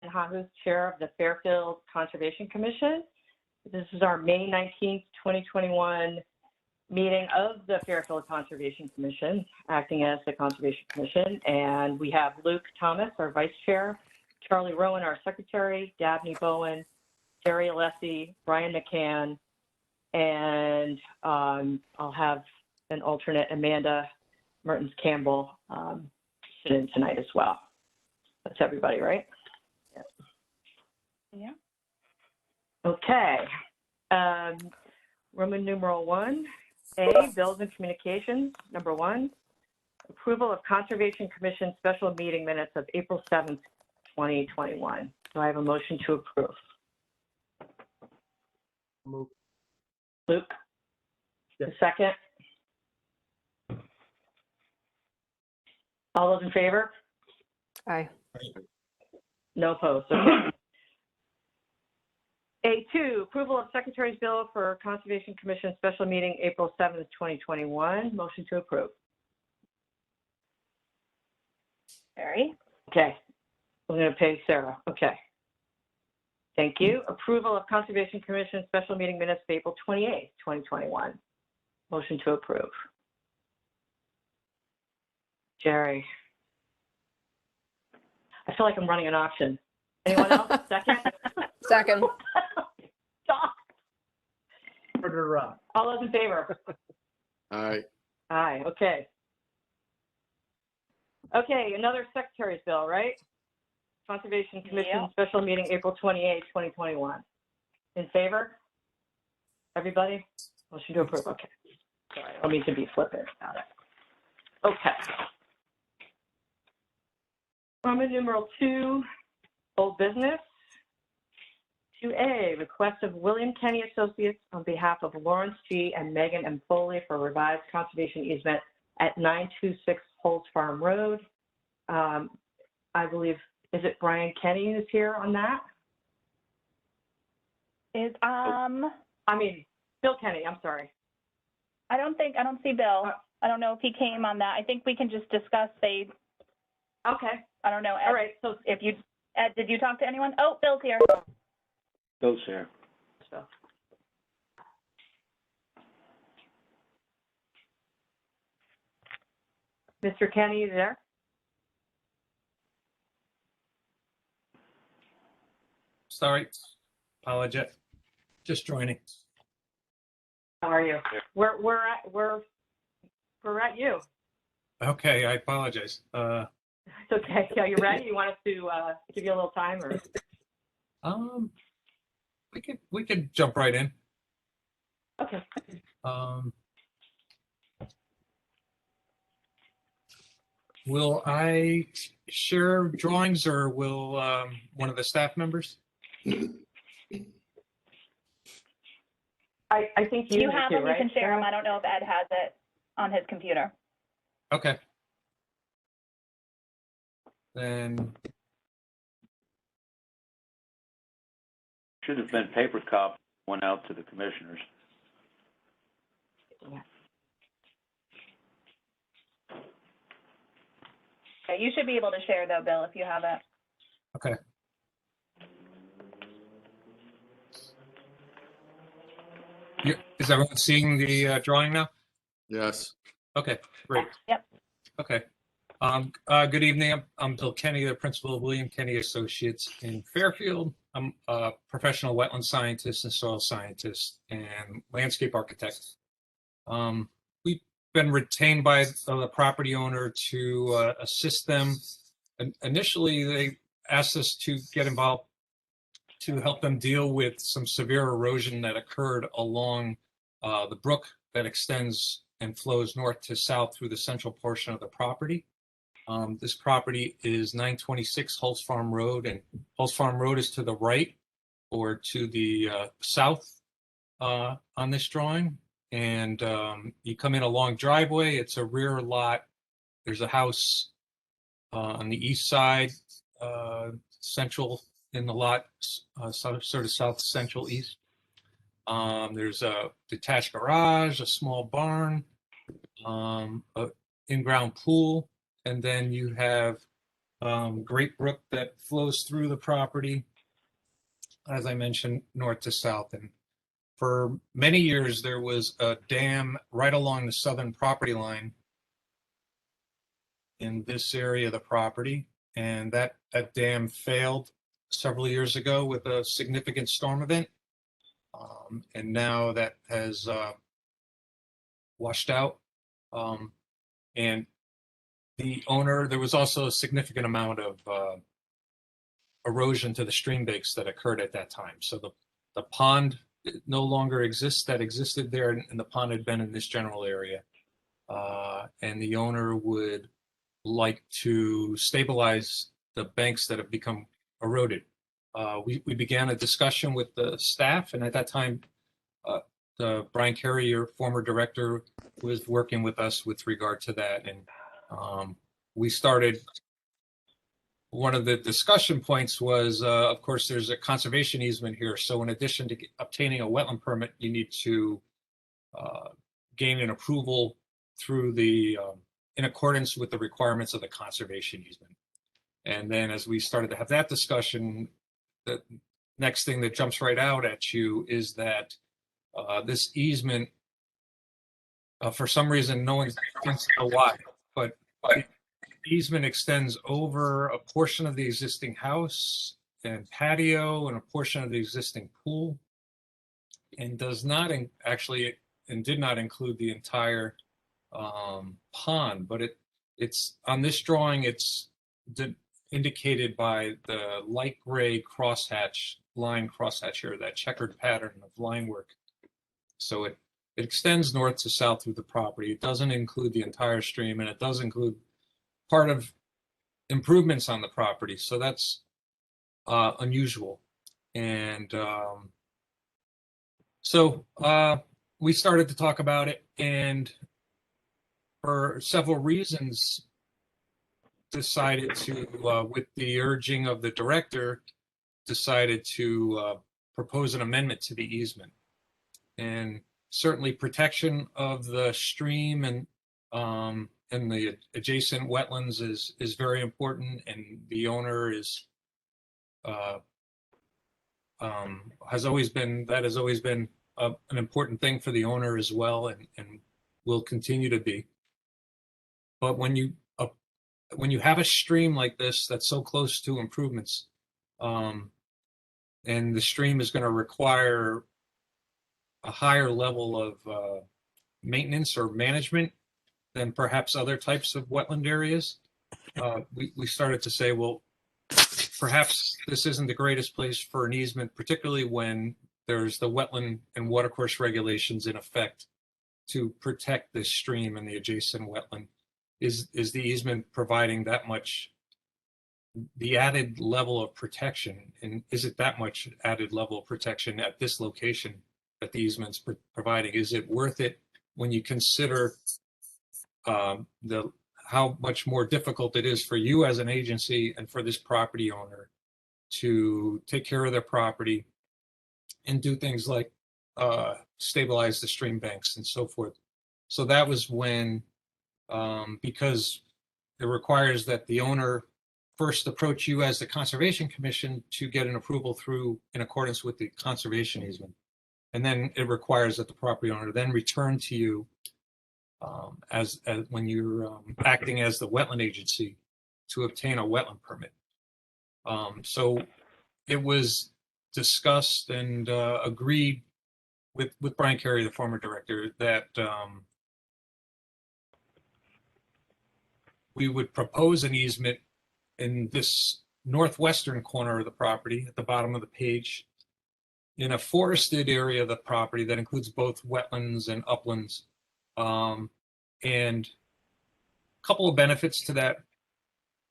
Hahu's chair of the Fairfield Conservation Commission. This is our May 19th, 2021 meeting of the Fairfield Conservation Commission, acting as the Conservation Commission. And we have Luke Thomas, our vice chair, Charlie Rowan, our secretary, Dabney Bowen, Jerry Alessi, Brian McCann, and I'll have an alternate, Amanda Mertens Campbell, sit in tonight as well. That's everybody, right? Yeah. Okay. Roman numeral 1A, bills and communications. Number 1, approval of Conservation Commission special meeting minutes of April 7th, 2021. Do I have a motion to approve? Move. Luke? Yes. A second? All those in favor? Aye. No opposed. Okay. A2, approval of Secretary's bill for Conservation Commission special meeting April 7th, 2021. Motion to approve. Barry? Okay. We're going to pay Sarah. Okay. Thank you. Approval of Conservation Commission special meeting minutes of April 28th, 2021. Motion to approve. Jerry. I feel like I'm running an auction. Anyone else? Second? Second. Stop. Order up. All those in favor? Aye. Aye, okay. Okay, another secretary's bill, right? Conservation Commission Yep. special meeting April 28th, 2021. In favor? Everybody? Motion to approve, okay. Sorry, I don't mean to be flippant about it. Okay. Roman numeral 2, old business. 2A, request of William Kenny Associates on behalf of Lawrence G. and Megan M. Foley for revised conservation easement at 926 Holtz Farm Road. I believe, is it Brian Kenny who's here on that? I mean, Bill Kenny, I'm sorry. I don't see Bill. I don't know if he came on that. I think we can just discuss, Okay, I don't know. Ed, all right, so Ed, did you talk to anyone? Oh, Bill's here. Bill's here. Mr. Kenny, you there? Sorry, apologize. Just joining. How are you? We're at you. Okay, I apologize. It's okay. Are you ready? You want us to give you a little time, or? We can jump right in. Okay. Will I share drawings, or will one of the staff members? I think You need have to, them, you right, can share Sarah? them. I don't know if Ed has it on his computer. Okay. Then Should have been paper copy went out to the commissioners. Okay, you should be able to share though, Bill, if you have it. okay. Is everyone seeing the drawing now? Yes. Okay, great. Yep. Okay. Good evening. I'm Bill Kenny, the principal of William Kenny Associates in Fairfield. I'm a professional wetland scientist and soil scientist and landscape architect. We've been retained by the property owner to assist them. And initially, they asked us to get involved to help them deal with some severe erosion that occurred along the brook that extends and flows north to south through the central portion of the property. This property is 926 Holtz Farm Road, and Holtz Farm Road is to the right or to the south on this drawing. And you come in a long driveway. It's a rear lot. There's a house on the east side, central in the lot, sort of south central east. There's a detached garage, a small barn, an in-ground pool, and then you have great brook that flows through the property, as I mentioned, north to south. And for many years, there was a dam right along the southern property line in this area of the property. And that dam failed several years ago with a significant storm event. And now that has washed out. And the owner, there was also a significant amount of erosion to the stream banks that occurred at that time. So the pond no longer exists that existed there, and the pond had been in this general area. And the owner would like to stabilize the banks that have become eroded. We began a discussion with the staff, and at that time, Brian Carey, your former director, was working with us with regard to that. And we started, one of the discussion points was, of course, there's a conservation easement here. So in addition to obtaining a wetland permit, you need to gain an approval through the, in accordance with the requirements of the conservation easement. And then as we started to have that discussion, the next thing that jumps right out at you is that this easement, for some reason, no one thinks to know why, but the easement extends over a portion of the existing house and patio and a portion of the existing pool, and does not actually, and did not include the entire pond. But it's on this drawing, it's indicated by the light gray crosshatch, line crosshatch here, that checkered pattern of line work. So it extends north to south through the property. It doesn't include the entire stream, and it does include part of improvements on the property. So that's unusual. And so we started to talk about it, and for several reasons decided to, with the urging of the director, decided to propose an amendment to the easement. And certainly protection of the stream and the adjacent wetlands is very important, and the owner is has always been an important thing for the owner as well, and will continue to be. But when you have a stream like this that's so close to improvements, and the stream is going to require a higher level of maintenance or management than perhaps other types of wetland areas, we started to say, well, perhaps this isn't the greatest place for an easement, particularly when there's the wetland and watercourse regulations in effect to protect this stream and the adjacent wetland. Is the easement providing that much, the added level of protection, and is it that much added level of protection at this location that the easement's providing? Is it worth it when you consider how much more difficult it is for you as an agency and for this property owner to take care of their property and do things like stabilize the stream banks and so forth? So that was when, because it requires that the owner first approach you as the Conservation Commission to get an approval through in accordance with the conservation easement. And then it requires that the property owner then return to you as when you're acting as the wetland agency to obtain a wetland permit. So it was discussed and agreed with Brian Carey, the former director, that we would propose an easement in this northwestern corner of the property at the bottom of the page, in a forested area of the property that includes both wetlands and uplands. And a couple of benefits to that.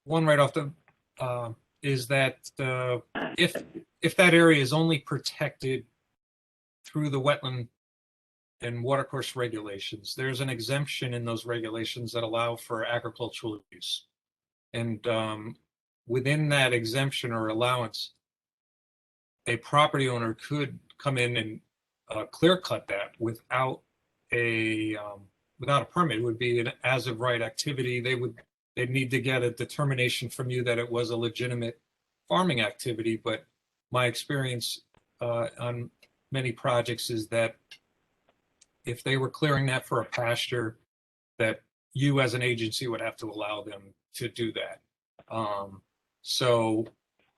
One right off the is that if that area is only protected through the wetland and watercourse regulations, there's an exemption in those regulations that allow for agricultural use. And within that exemption or allowance, a property owner could come in and clear cut that without a permit. It would be an as of right activity. They would they'd need to get a determination from you that it was a legitimate farming activity. But my experience on many projects is that if they were clearing that for a pasture, that you as an agency would have to allow them to do that. So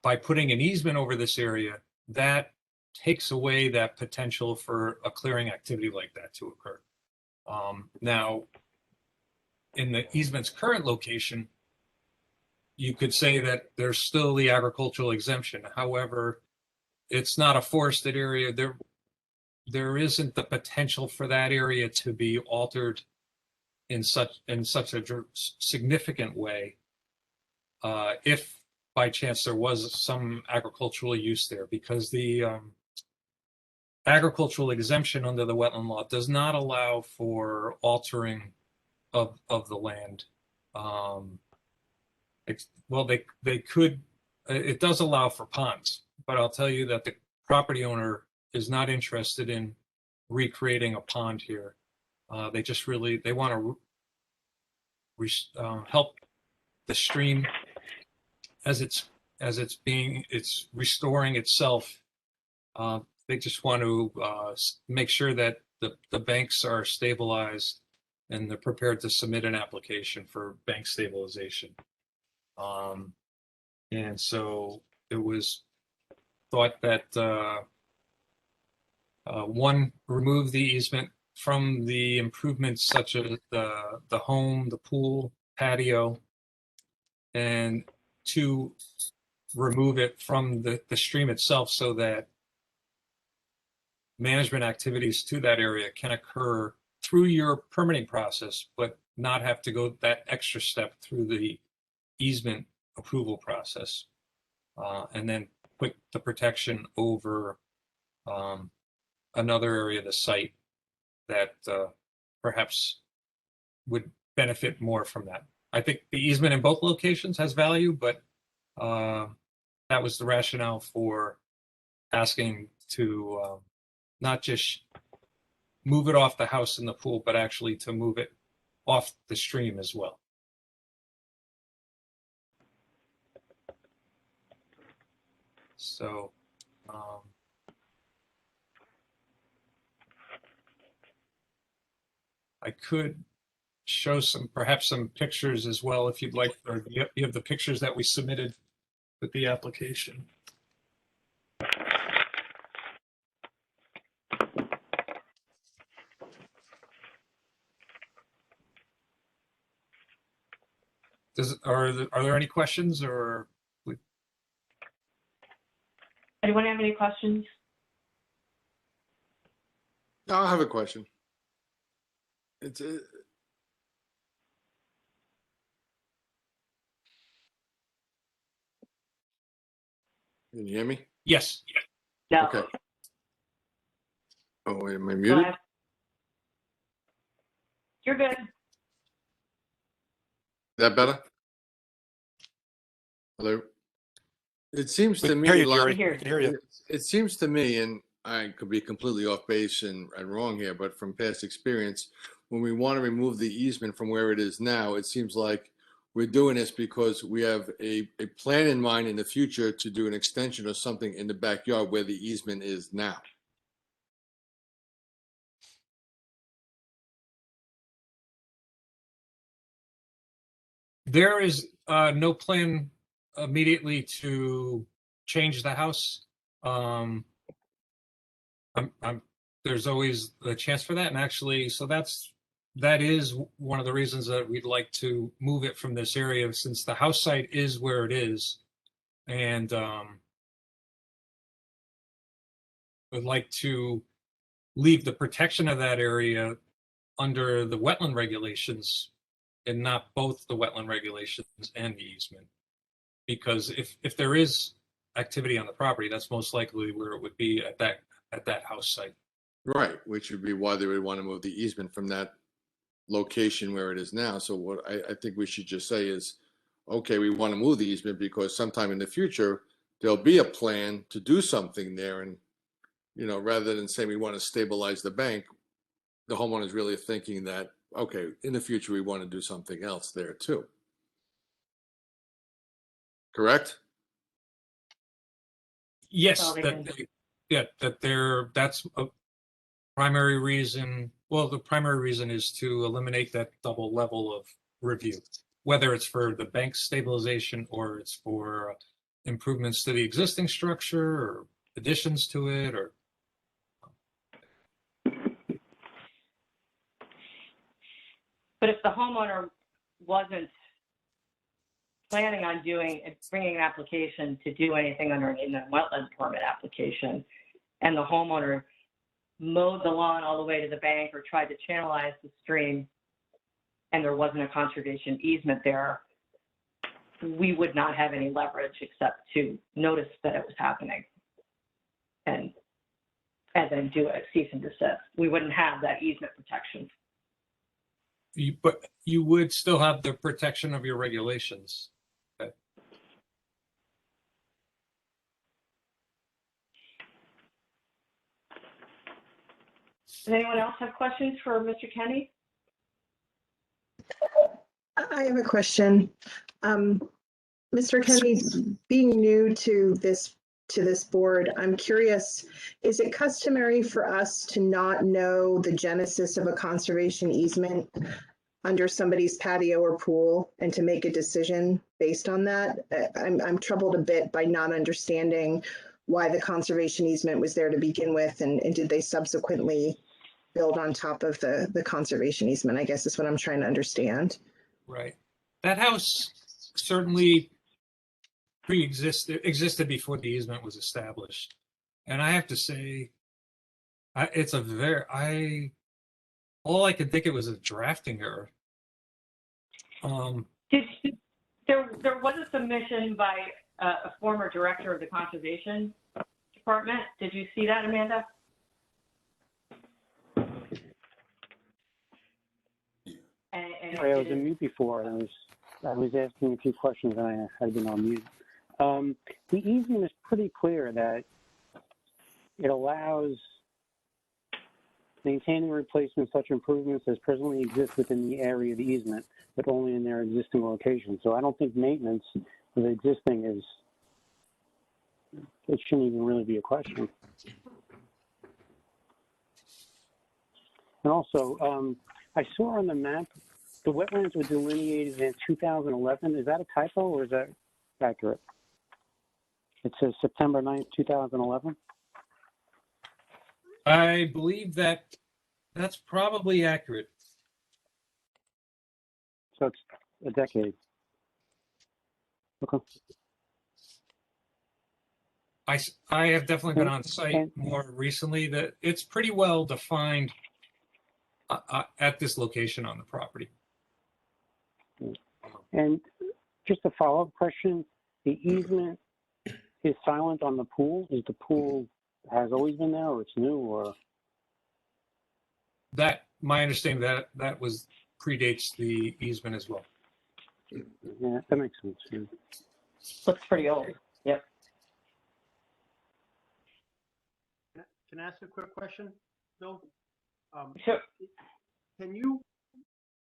by putting an easement over this area, that takes away that potential for a clearing activity like that to occur. Now, in the easement's current location, you could say that there's still the agricultural exemption. However, it's not a forested area. There isn't the potential for that area to be altered in such a significant way if by chance there was some agricultural use there, because the agricultural exemption under the wetland law does not allow for altering of the land. Well, they could, it does allow for ponds, but I'll tell you that the property owner is not interested in recreating a pond here. They just really, they want to help the stream as it's restoring itself. They just want to make sure that the banks are stabilized and they're prepared to submit an application for bank stabilization. And so it was thought that one, remove the easement from the improvements such as the home, the pool, patio, and two, remove it from the stream itself so that management activities to that area can occur through your permitting process, but not have to go that extra step through the easement approval process. And then put the protection over another area of the site that perhaps would benefit more from that. I think the easement in both locations has value, but that was the rationale for asking to not just move it off the house and the pool, but actually to move it off the stream as well. So, I could show perhaps some pictures as well if you'd like, or you have the pictures that we submitted with the application. Are there any questions, or? Anyone have any questions? I have a question. It's can you hear me? Yes. No. Okay. Oh, wait, am I Go muted? ahead. You're good. That better? Hello? It seems to me Hear you, like Jerry. Here. I can hear you. it seems to me, and I could be completely off base and wrong here, but from past experience, when we want to remove the easement from where it is now, it seems like we're doing this because we have a plan in mind in the future to do an extension or something in the backyard where the easement is now. There is no plan immediately to change the house. There's always a chance for that, and actually, so that is one of the reasons that we'd like to move it from this area, since the house site is where it is, and would like to leave the protection of that area under the wetland regulations and not both the wetland regulations and the easement. Because if there is activity on the property, that's most likely where it would be at that house site. Right, which would be why they would want to move the easement from that location where it is now. So what I think we should just say is, okay, we want to move the easement because sometime in the future, there'll be a plan to do something there. And, you know, rather than saying we want to stabilize the bank, the homeowner is really thinking that, okay, in the future, we want to do something else there too. correct? Yes, Well, they that, can- that's a primary reason. Well, the primary reason is to eliminate that double level of review, whether it's for the bank stabilization or it's for improvements to the existing structure or additions to it or. But if the homeowner wasn't planning on bringing an application to do anything under an inland wetland permit application, and the homeowner mowed the lawn all the way to the bank or tried to channelize the stream, and there wasn't a conservation easement there, we would not have any leverage except to notice that it was happening and then do a cease and desist. We wouldn't have that easement protection. But you would still have the protection of your regulations. Does anyone else have questions for Mr. Kenny? I have a question. Mr. Kenny, being new to this board, I'm curious, is it customary for us to not know the genesis of a conservation easement under somebody's patio or pool and to make a decision based on that? I'm troubled a bit by not understanding why the conservation easement was there to begin with, and did they subsequently build on top of the conservation easement, I guess is what I'm trying to understand. Right. That house certainly existed before the easement was established. And I have to say, all I could think it was a drafting error. There was a submission by a former director of the Conservation Department. Did you see that, Amanda? Sorry, I was on mute before, and I was asking a few questions, and I had been on mute. The easement is pretty clear that it allows maintaining and replacement such improvements as presently exist within the area of the easement, but only in their existing location. So I don't think maintenance of the existing it shouldn't even really be a question. And also, I saw on the map, the wetlands were delineated in 2011. Is that a typo or is that accurate? It says September 9th, 2011. I believe that's probably accurate. So it's a decade. Okay. I have definitely been on site more recently. That it's pretty well defined at this location on the property. And just a follow-up question, the easement is silent on the pool? Is the pool has always been there or it's new or? My understanding that was predates the easement as well. Yeah, that makes sense. Yeah. Looks pretty old. Yep. Can I ask a quick question, Bill? Sure.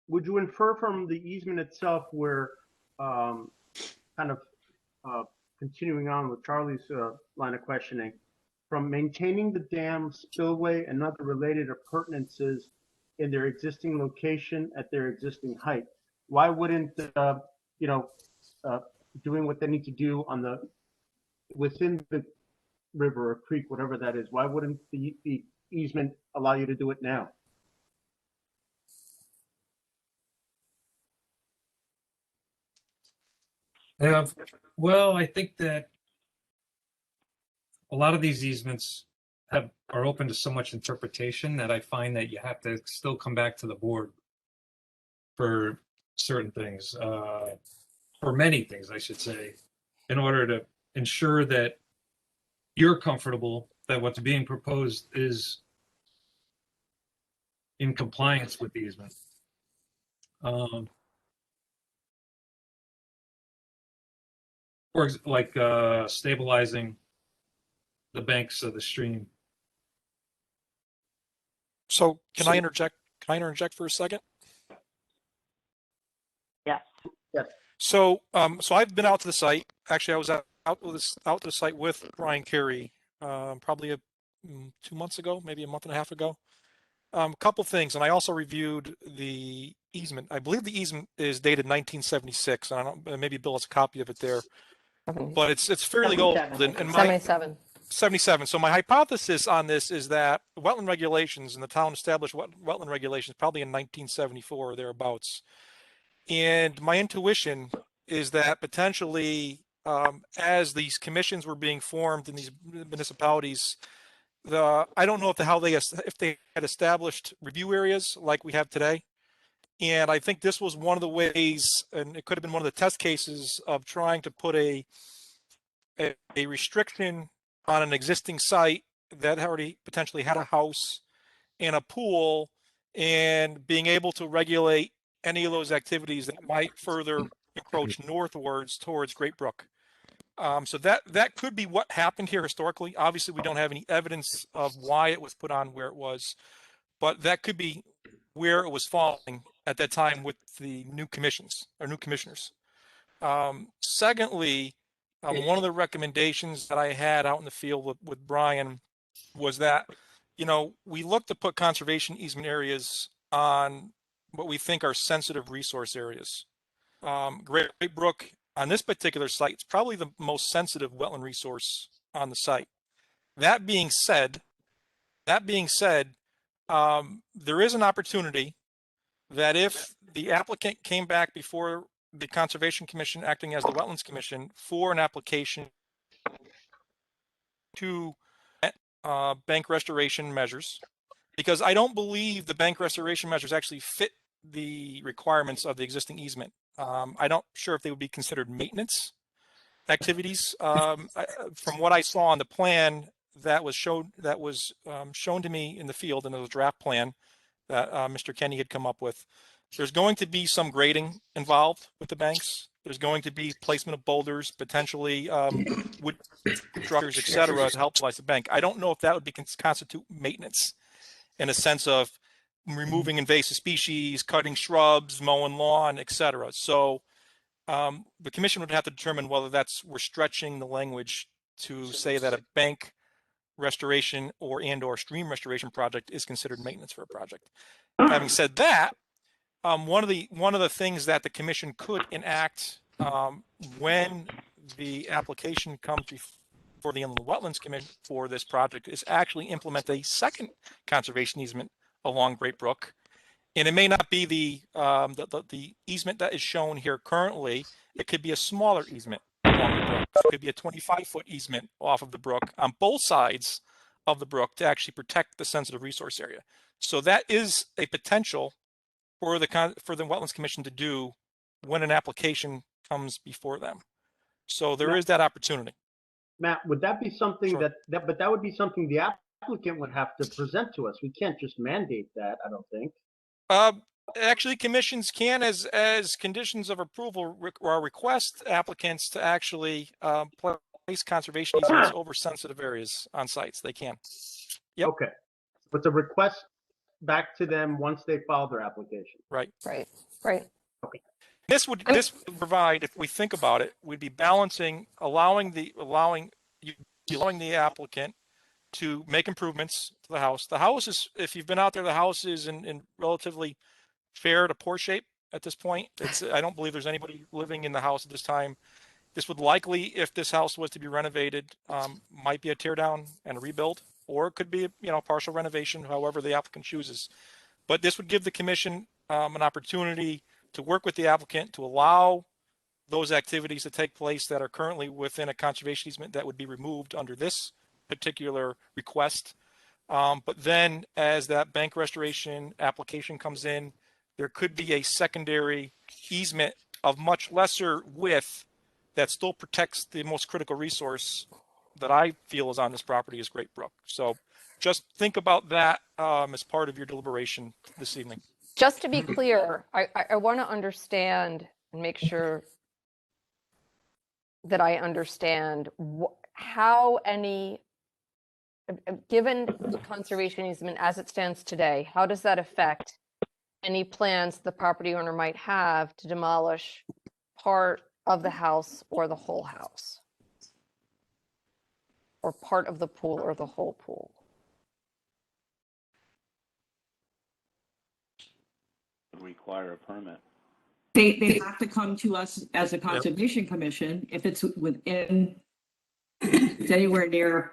Would you infer from the easement itself where, continuing on with Charlie's line of questioning, from maintaining the dam spillway and other related appurtenances in their existing location at their existing height, why wouldn't doing what they need to do within the river or creek, whatever that is, why wouldn't the easement allow you to do it now? Well, I think that a lot of these easements are open to so much interpretation that I find that you have to still come back to the board for certain things, for many things, I should say, in order to ensure that you're comfortable that what's being proposed is in compliance with the easement. Like stabilizing the banks of the stream. So can I interject? Can I interject for a second? Yes. Yes. So I've been out to the site. Actually, I was out to the site with Brian Carey, probably 2 months ago, maybe a month and a half ago. A couple things, and I also reviewed the easement. I believe the easement is dated 1976. And I don't, maybe Bill has a copy of it there, but it's fairly old. And my 77. 77. So my hypothesis on this is that wetland regulations and the town established wetland regulations probably in 1974 or thereabouts. And my intuition is that potentially, as these commissions were being formed in these municipalities, I don't know if they had established review areas like we have today. And I think this was one of the ways, and it could have been one of the test cases of trying to put a restriction on an existing site that already potentially had a house and a pool, and being able to regulate any of those activities that might further encroach northwards towards Great Brook. So that could be what happened here historically. Obviously, we don't have any evidence of why it was put on where it was, but that could be where it was falling at that time with the new commissions or new commissioners. Secondly, one of the recommendations that I had out in the field with Brian was that, we look to put conservation easement areas on what we think are sensitive resource areas. Great Brook on this particular site, it's probably the most sensitive wetland resource on the site. That being said, there is an opportunity that if the applicant came back before the Conservation Commission acting as the Wetlands Commission for an application to bank restoration measures, because I don't believe the bank restoration measures actually fit the requirements of the existing easement. I don't sure if they would be considered maintenance activities. From what I saw on the plan that was shown to me in the field, and it was a draft plan that Mr. Kenny had come up with, there's going to be some grading involved with the banks. There's going to be placement of boulders, potentially wood structures, et cetera, to help stabilize the bank. I don't know if that would be constitute maintenance in a sense of removing invasive species, cutting shrubs, mowing lawn, et cetera. So the commission would have to determine whether we're stretching the language to say that a bank restoration or stream restoration project is considered maintenance for a project. Having said that, one of the things that the commission could enact when the application comes before the Inland Wetlands Commission for this project is actually implement a second conservation easement along Great Brook. And it may not be the easement that is shown here currently. It could be a smaller easement along the brook. It could be a 25-foot easement off of the brook on both sides of the brook to actually protect the sensitive resource area. So that is a potential for the Wetlands Commission to do when an application comes before them. So there is that opportunity. Matt, would that be something Sure. but that would be something the applicant would have to present to us. We can't just mandate that, I don't think. Actually, commissions can, as conditions of approval, request applicants to actually place conservation easements over sensitive areas on sites. They can. Yep. Okay. But the request back to them once they file their application. Right. Right. This would provide, if we think about it, we'd be balancing, allowing the applicant to make improvements to the house. The house is, if you've been out there, the house is in relatively fair to poor shape at this point. I don't believe there's anybody living in the house at this time. This would likely, if this house was to be renovated, might be a tear down and a rebuild, or it could be partial renovation, however the applicant chooses. But this would give the commission an opportunity to work with the applicant to allow those activities to take place that are currently within a conservation easement that would be removed under this particular request. But then as that bank restoration application comes in, there could be a secondary easement of much lesser width that still protects the most critical resource that I feel is on this property is Great Brook. So just think about that as part of your deliberation this evening. Just to be clear, I want to understand and make sure that I understand how given the conservation easement as it stands today, how does that affect any plans the property owner might have to demolish part of the house or the whole house? Or part of the pool or the whole pool? Would require a permit. They have to come to us as a conservation commission if it's within, it's anywhere near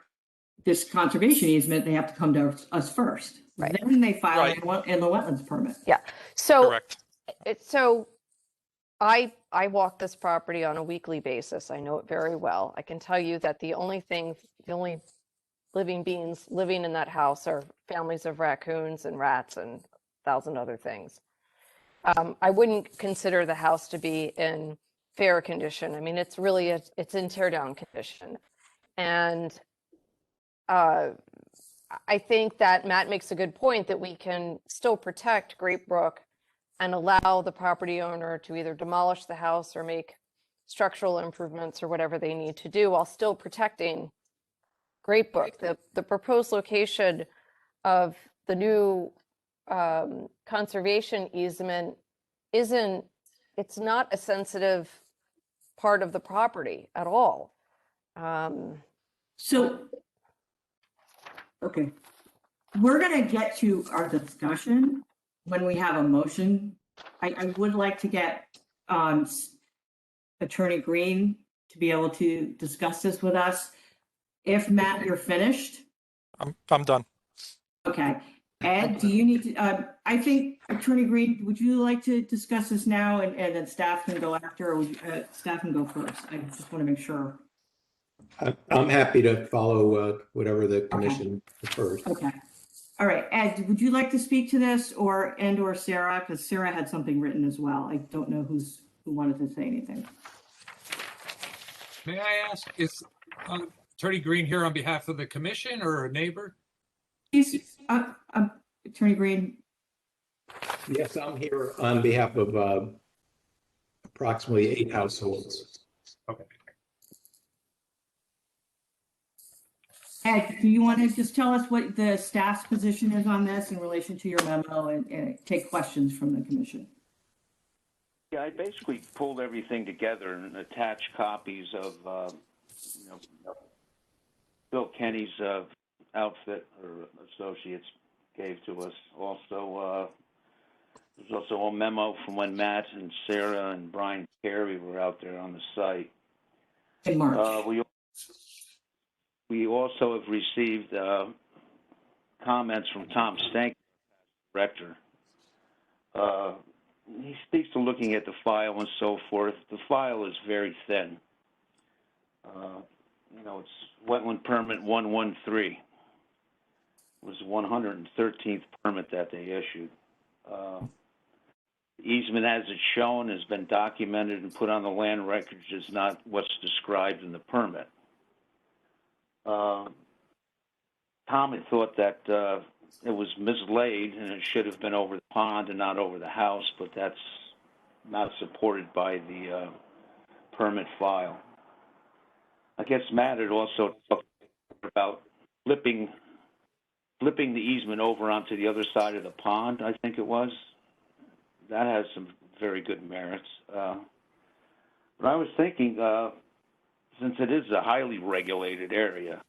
this conservation easement, they have to come to us first. Right. Then they file Right. in the wetlands permit. Yeah. So Correct. I walk this property on a weekly basis. I know it very well. I can tell you that the only living beings living in that house are families of raccoons and rats and 1,000 other things. I wouldn't consider the house to be in fair condition. I mean, it's in tear down condition. And I think that Matt makes a good point that we can still protect Great Brook and allow the property owner to either demolish the house or make structural improvements or whatever they need to do while still protecting Great Brook. The proposed location of the new conservation easement it's not a sensitive part of the property at all. So, okay, we're gonna get to our discussion when we have a motion. I would like to get Attorney Green to be able to discuss this with us. If Matt, you're finished. I'm done. Okay. Ed, do you need to, I think Attorney Green, would you like to discuss this now and then staff can go after, or staff can go first? I just want to make sure. I'm happy to follow whatever the commission prefers. Okay. All right. Ed, would you like to speak to this or Sarah? Because Sarah had something written as well. I don't know who wanted to say anything. May I ask, is Attorney Green here on behalf of the commission or a neighbor? He's, Attorney Green. Yes, I'm here on behalf of approximately 8 households. Okay. Ed, do you want to just tell us what the staff's position is on this in relation to your memo and take questions from the commission? Yeah, I basically pulled everything together and attached copies of, Bill Kenny's outfit or associates gave to us. Also, there's also a memo from when Matt and Sarah and Brian Carey were out there on the site. In March. We also have received comments from Tom Stank, director. He speaks to looking at the file and so forth. The file is very thin. It's wetland permit 113. It was the 113th permit that they issued. The easement as it's shown has been documented and put on the land records is not what's described in the permit. Tom had thought that it was mislaid and it should have been over the pond and not over the house, but that's not supported by the permit file. I guess Matt had also talked about flipping the easement over onto the other side of the pond, I think it was. That has some very good merits. But I was thinking, since it is a highly regulated area,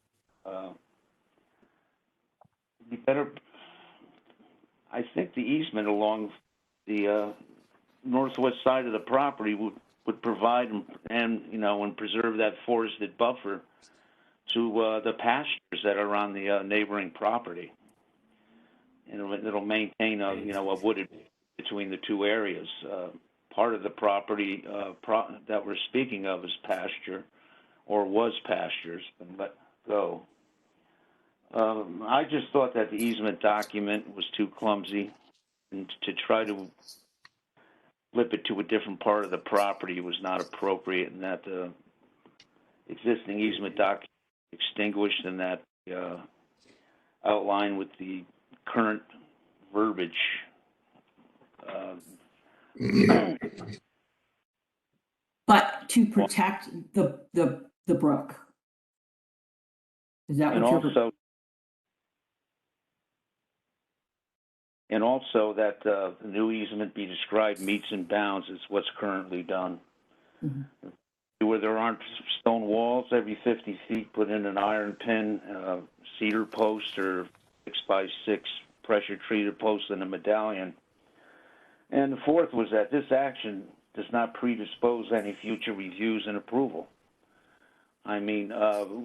be better. I think the easement along the northwest side of the property would provide and preserve that forested buffer to the pastures that are on the neighboring property. And it'll maintain a wooded between the two areas. Part of the property that we're speaking of is pasture, or was pastures, been let go. I just thought that the easement document was too clumsy, and to try to flip it to a different part of the property was not appropriate, and that the existing easement document extinguished and that outlined with the current verbiage. But to protect the brook. Is that what And also that the new easement be described meets and bounds is what's currently done. Where there aren't stone walls, every 50 feet, put in an iron pin, cedar post, or 6x6 pressure-treated post and a medallion. And the fourth was that this action does not predispose any future reviews and approval. I mean,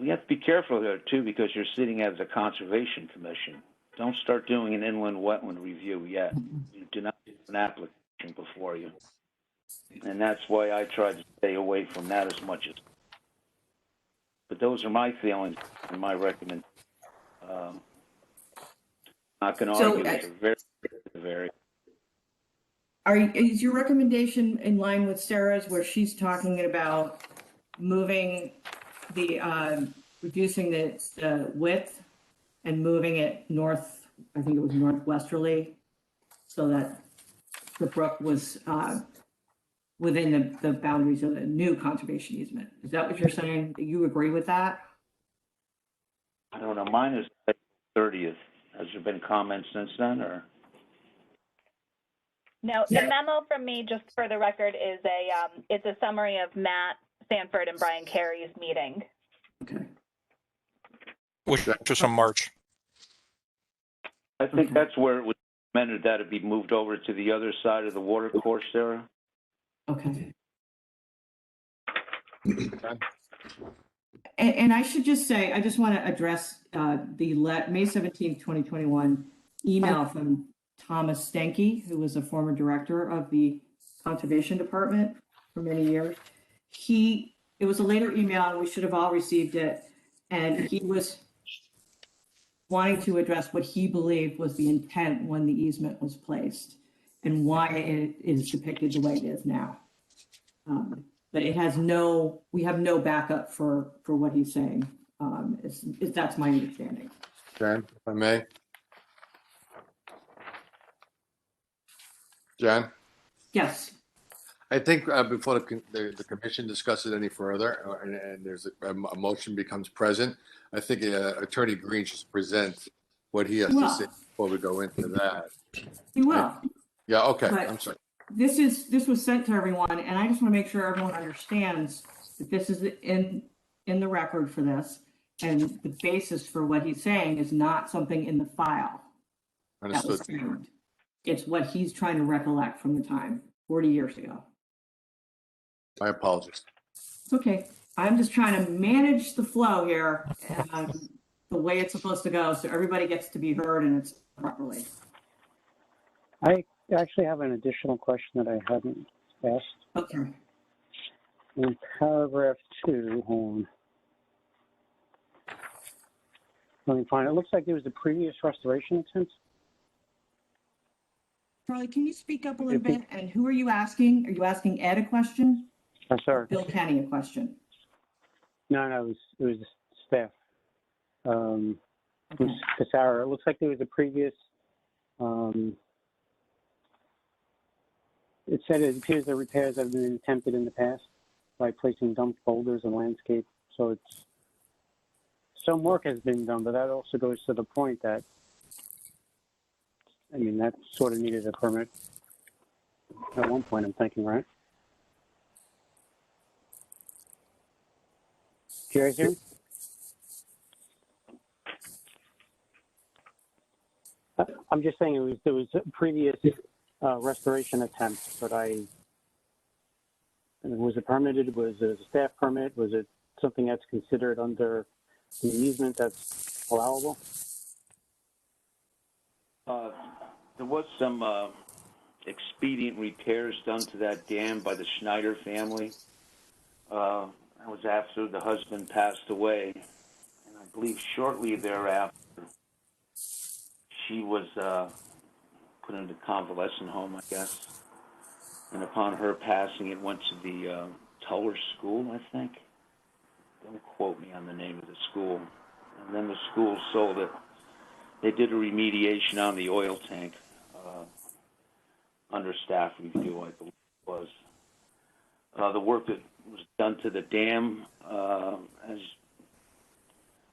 we have to be careful there, too, because you're sitting as a conservation commission. Don't start doing an inland wetland review yet. You do not have an application before you. And that's why I try to stay away from that as much as. But those are my feelings and my recommendation. Not going to argue. It's a very. Is your recommendation in line with Sarah's, where she's talking about moving the, reducing the width and moving it north, I think it was northwesterly, so that the brook was within the boundaries of the new conservation easement? Is that what you're saying? Do you agree with that? I don't know. Mine is 30th. Has there been comments since then, or? No, the memo from me, just for the record, is it's a summary of Matt Sanford and Brian Carey's meeting. Okay. Which was from March. I think that's where it was recommended that it be moved over to the other side of the water course, Sarah. Okay. And I should just say, I just want to address the May 17th, 2021 email from Thomas Stenke, who was a former director of the Conservation Department for many years. It was a later email, and we should have all received it. And he was wanting to address what he believed was the intent when the easement was placed and why it is depicted the way it is now. But we have no backup for what he's saying. That's my understanding. Jan, if I may. Jan? Yes. I think before the commission discusses any further and there's a motion becomes present, I think Attorney Green should present what he has to say before we go into that. He will. Yeah, okay, But I'm sorry. This was sent to everyone, and I just want to make sure everyone understands that this is in the record for this, and the basis for what he's saying is not something in the file. Understood. It's what he's trying to recollect from the time 40 years ago. My apologies. It's okay. I'm just trying to manage the flow here and the way it's supposed to go, so everybody gets to be heard and it's properly. I actually have an additional question that I hadn't asked. Okay. In paragraph 2, hold on. Let me find it. It looks like there was a previous restoration attempt. Charlie, can you speak up a little bit? And who are you asking? Are you asking Ed a question? I'm sorry. Bill Kenny a question? No, it was the staff. Okay. Sarah, it looks like there was a previous, it said it appears that repairs have been attempted in the past by placing dumped boulders and landscape. So some work has been done, but that also goes to the point that, I mean, that sort of needed a permit at one point, I'm thinking, right? Do you guys hear me? I'm just saying there was a previous restoration attempt, but was it permitted? Was it a staff permit? Was it something that's considered under the easement that's allowable? There was some expedient repairs done to that dam by the Schneider family. That was after the husband passed away, and I believe shortly thereafter, she was put into convalescent home, I guess. And upon her passing, it went to the Tuller School, I think. Don't quote me on the name of the school. And then the school sold it. They did a remediation on the oil tank under staff review, I believe it was. The work that was done to the dam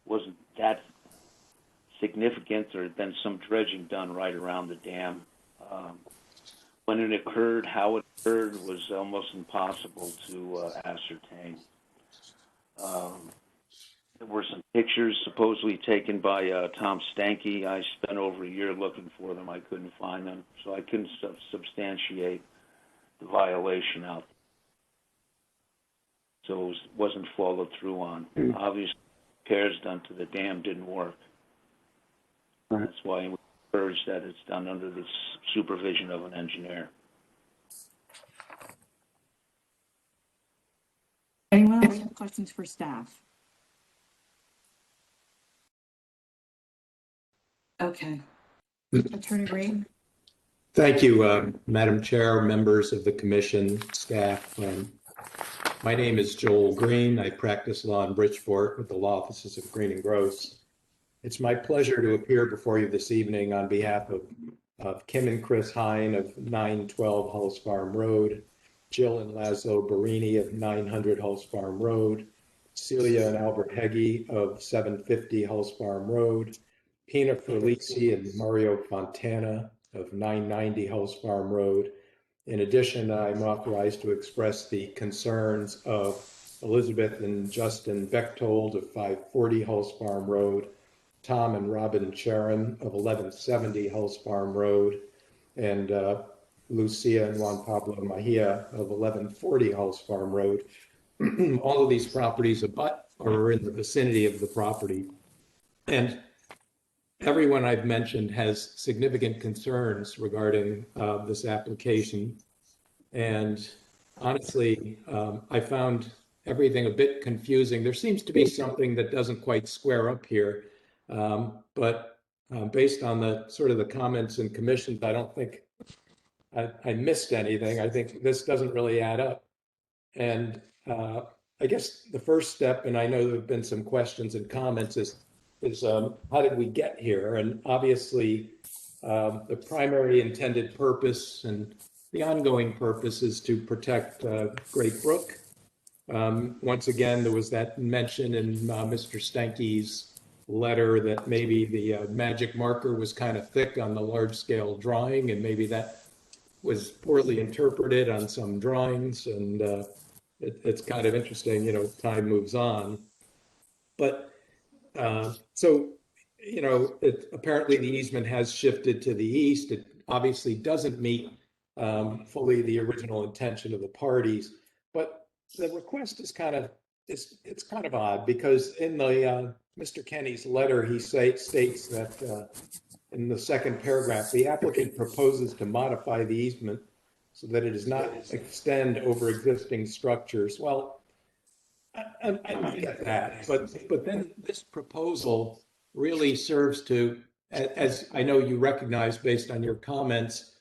wasn't that significant. There had been some dredging done right around the dam. when it occurred, how it occurred was almost impossible to ascertain. There were some pictures supposedly taken by Tom Stanky. I spent over a year looking for them. I couldn't find them, so I couldn't substantiate the violation out there. So it wasn't followed through on. Obviously, repairs done to the dam didn't work. Right. That's why we urge that it's done under the supervision of an engineer. Anyone else have questions for staff? Okay. Attorney Green? Thank you, Madam Chair, members of the commission, staff. My name is Joel Green. I practice law in Bridgeport with the law offices of Green and Gross. It's my pleasure to appear before you this evening on behalf of Kim and Chris Hine of 912 Hulls Farm Road, Jill and Laszlo Barini of 900 Hulls Farm Road, Celia and Albert Heggie of 750 Hulls Farm Road, Pina Ferlisi and Mario Fontana of 990 Hulls Farm Road. In addition, I'm authorized to express the concerns of Elizabeth and Justin Bechtold of 540 Hulls Farm Road, Tom and Robin Charon of 1170 Hulls Farm Road, and Lucia and Juan Pablo Mejia of 1140 Hulls Farm Road. All of these properties abut or are in the vicinity of the property. And everyone I've mentioned has significant concerns regarding this application. And honestly, I found everything a bit confusing. There seems to be something that doesn't quite square up here. But based on the sort of the comments and commissions, I don't think I missed anything. I think this doesn't really add up. And I guess the first step, and I know there have been some questions and comments, is how did we get here? And obviously, the primary intended purpose and the ongoing purpose is to protect Great Brook. Once again, there was that mention in Mr. Stanky's letter that maybe the magic marker was kind of thick on the large scale drawing, and maybe that was poorly interpreted on some drawings. And it's kind of interesting, time moves on. But so, apparently the easement has shifted to the east. It obviously doesn't meet fully the original intention of the parties, but the request is kind of, it's kind of odd, because in the Mr. Kenny's letter, he states that in the second paragraph, the applicant proposes to modify the easement so that it does not extend over existing structures. Well, I get that, but then this proposal really serves to, as I know you recognize based on your comments,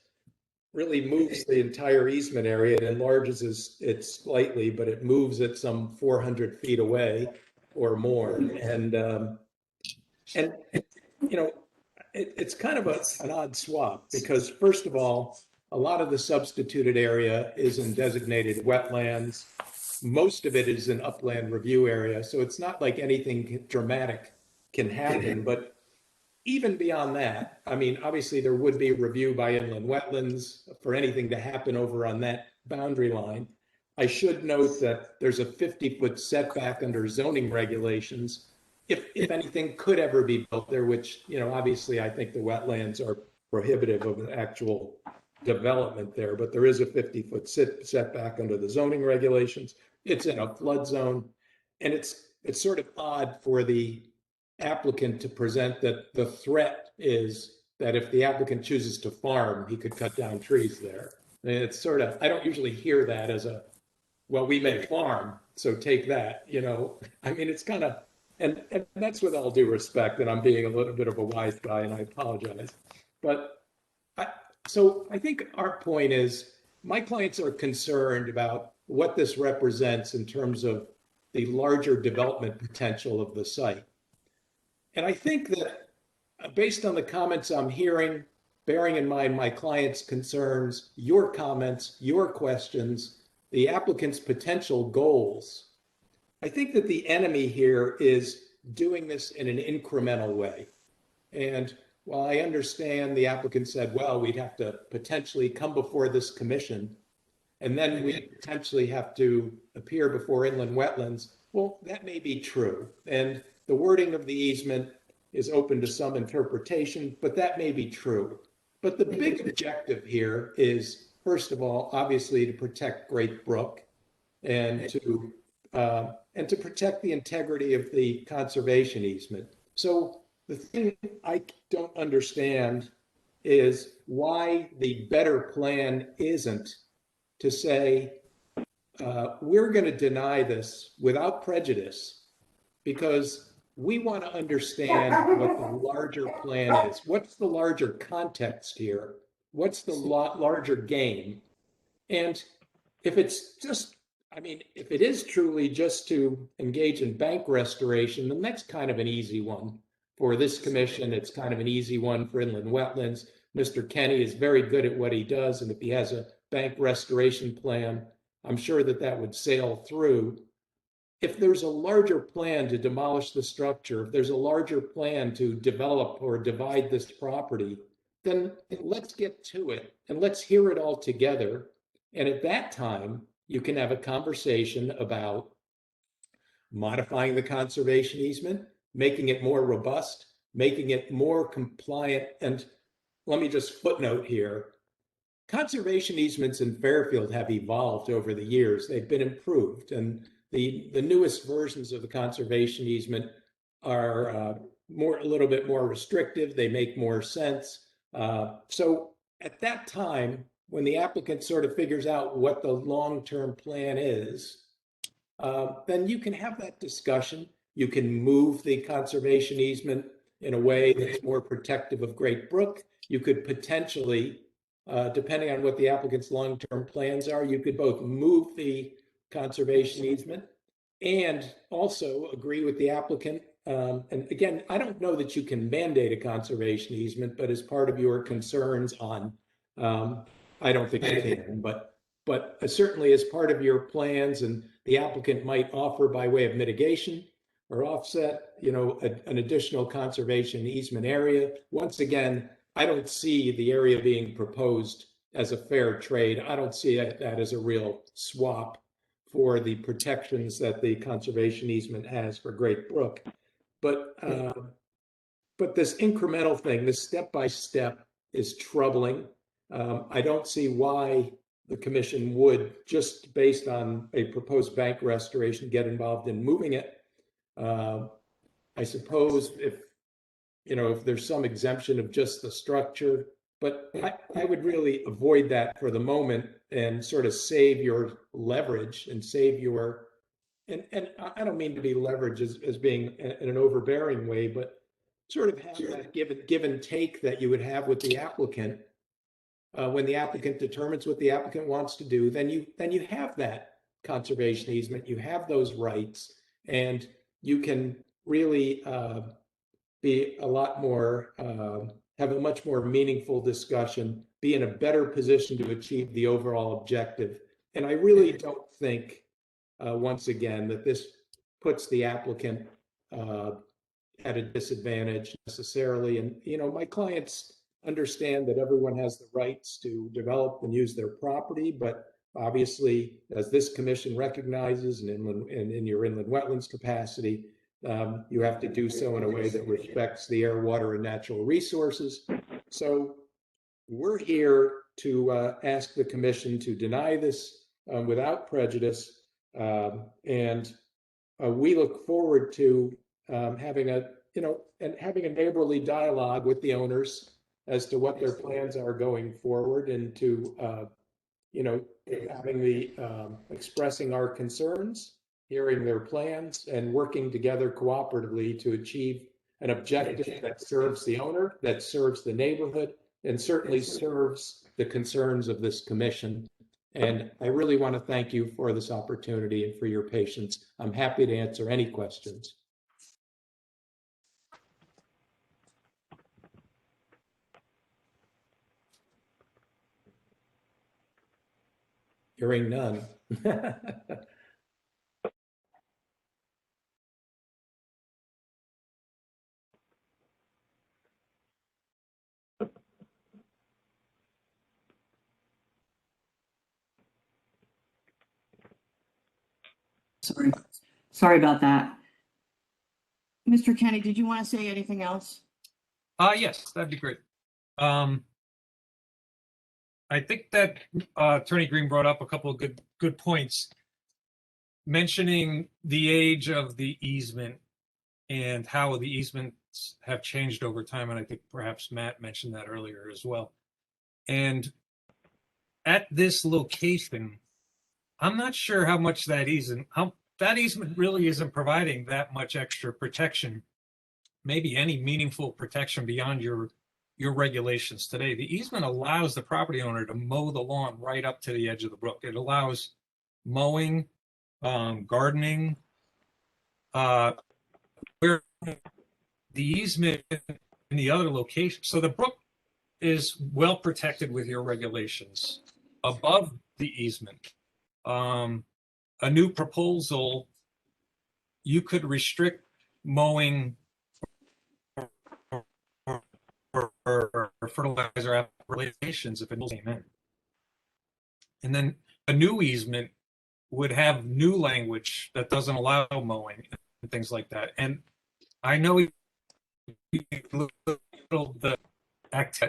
really moves the entire easement area. It enlarges it slightly, but it moves it some 400 feet away or more. And it's kind of an odd swap, because first of all, a lot of the substituted area is in designated wetlands. Most of it is in upland review area. So it's not like anything dramatic can happen, but even beyond that, I mean, obviously there would be a review by inland wetlands for anything to happen over on that boundary line. I should note that there's a 50-foot setback under zoning regulations if anything could ever be built there, which, obviously I think the wetlands are prohibitive of an actual development there, but there is a 50-foot setback under the zoning regulations. It's in a flood zone, and it's sort of odd for the applicant to present that the threat is that if the applicant chooses to farm, he could cut down trees there. And it's sort of, I don't usually hear that as a, well, we may farm, so take that, I mean, it's kind of, and that's with all due respect, and I'm being a little bit of a wise guy, and I apologize. But so I think our point is, my clients are concerned about what this represents in terms of the larger development potential of the site. And I think that based on the comments I'm hearing, bearing in mind my client's concerns, your comments, your questions, the applicant's potential goals, I think that the enemy here is doing this in an incremental way. And Well, I understand the applicant said, well, we'd have to potentially come before this commission, and then we potentially have to appear before inland wetlands. Well, that may be true. And the wording of the easement is open to some interpretation, but that may be true. But the big objective here is, first of all, obviously to protect Great Brook and to protect the integrity of the conservation easement. So the thing I don't understand is why the better plan isn't to say, we're going to deny this without prejudice because we want to understand what the larger plan is. What's the larger context here? What's the larger game? And if it's just, I mean, if it is truly just to engage in bank restoration, then that's kind of an easy one for this commission. It's kind of an easy one for inland wetlands. Mr. Kenny is very good at what he does. And if he has a bank restoration plan, I'm sure that that would sail through. If there's a larger plan to demolish the structure, if there's a larger plan to develop or divide this property, then let's get to it and let's hear it all together. And at that time, you can have a conversation about modifying the conservation easement, making it more robust, making it more compliant. And let me just footnote here, conservation easements in Fairfield have evolved over the years. They've been improved, and the newest versions of the conservation easement are a little bit more restrictive. They make more sense. So at that time, when the applicant sort of figures out what the long-term plan is, then you can have that discussion. You can move the conservation easement in a way that's more protective of Great Brook. You could potentially, depending on what the applicant's long-term plans are, you could both move the conservation easement and also agree with the applicant. And again, I don't know that you can mandate a conservation easement, but as part of your concerns on, I don't think you can, but certainly as part of your plans, and the applicant might offer by way of mitigation or offset, an additional conservation easement area. Once again, I don't see the area being proposed as a fair trade. I don't see that as a real swap for the protections that the conservation easement has for Great Brook. But this incremental thing, this step-by-step is troubling. I don't see why the commission would, just based on a proposed bank restoration, get involved in moving it. I suppose if there's some exemption of just the structure, but I would really avoid that for the moment and sort of save your leverage and save your, and I don't mean to be leverage as being in an overbearing way, but sort of have that give and take that you would have with the applicant. When the applicant determines what the applicant wants to do, then you have that conservation easement, you have those rights, and you can really be a lot more, have a much more meaningful discussion, be in a better position to achieve the overall objective. And I really don't think, once again, that this puts the applicant at a disadvantage necessarily. And, my clients understand that everyone has the rights to develop and use their property, but obviously, as this commission recognizes, and in your inland wetlands capacity, you have to do so in a way that respects the air, water, and natural resources. So we're here to ask the commission to deny this without prejudice. And we look forward to having a neighborly dialogue with the owners as to what their plans are going forward, and to having expressing our concerns, hearing their plans, and working together cooperatively to achieve an objective that serves the owner, that serves the neighborhood, and certainly serves the concerns of this commission. And I really want to thank you for this opportunity and for your patience. I'm happy to answer any questions. Hearing none. Sorry about that. Mr. Kenny, did you want to say anything else? Yes, that'd be great. I think that Attorney Green brought up a couple of good points, mentioning the age of the easement and how the easements have changed over time. And I think perhaps Matt mentioned that earlier as well. And at this location, I'm not sure how much that easement really isn't providing that much extra protection, maybe any meaningful protection beyond your regulations today. The easement allows the property owner to mow the lawn right up to the edge of the brook. It allows mowing, gardening, where the easement in the other location. So the brook is well protected with your regulations. Above the easement, a new proposal, you could restrict mowing or fertilizer applications if it came in. And then a new easement would have new language that doesn't allow mowing and things like that. And I know the act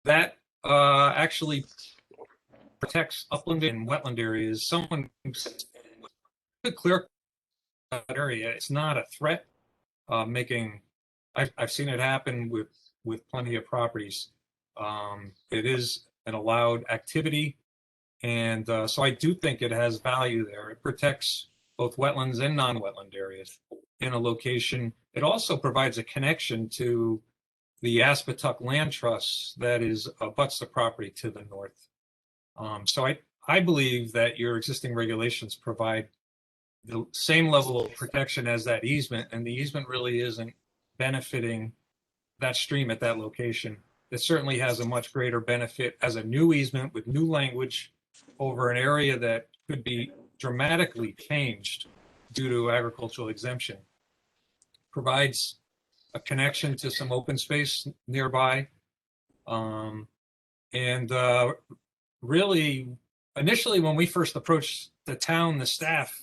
that actually protects upland and wetland areas. Someone could clear that area. It's not a threat. I've seen it happen with plenty of properties. It is an allowed activity, and so I do think it has value there. It protects both wetlands and non-wetland areas in a location. It also provides a connection to the Aspetuck Land Trust that abuts the property to the north. So I believe that your existing regulations provide the same level of protection as that easement, and the easement really isn't benefiting that stream at that location. It certainly has a much greater benefit as a new easement with new language over an area that could be dramatically changed due to agricultural exemption. Provides a connection to some open space nearby. Really, initially when we first approached the town, the staff,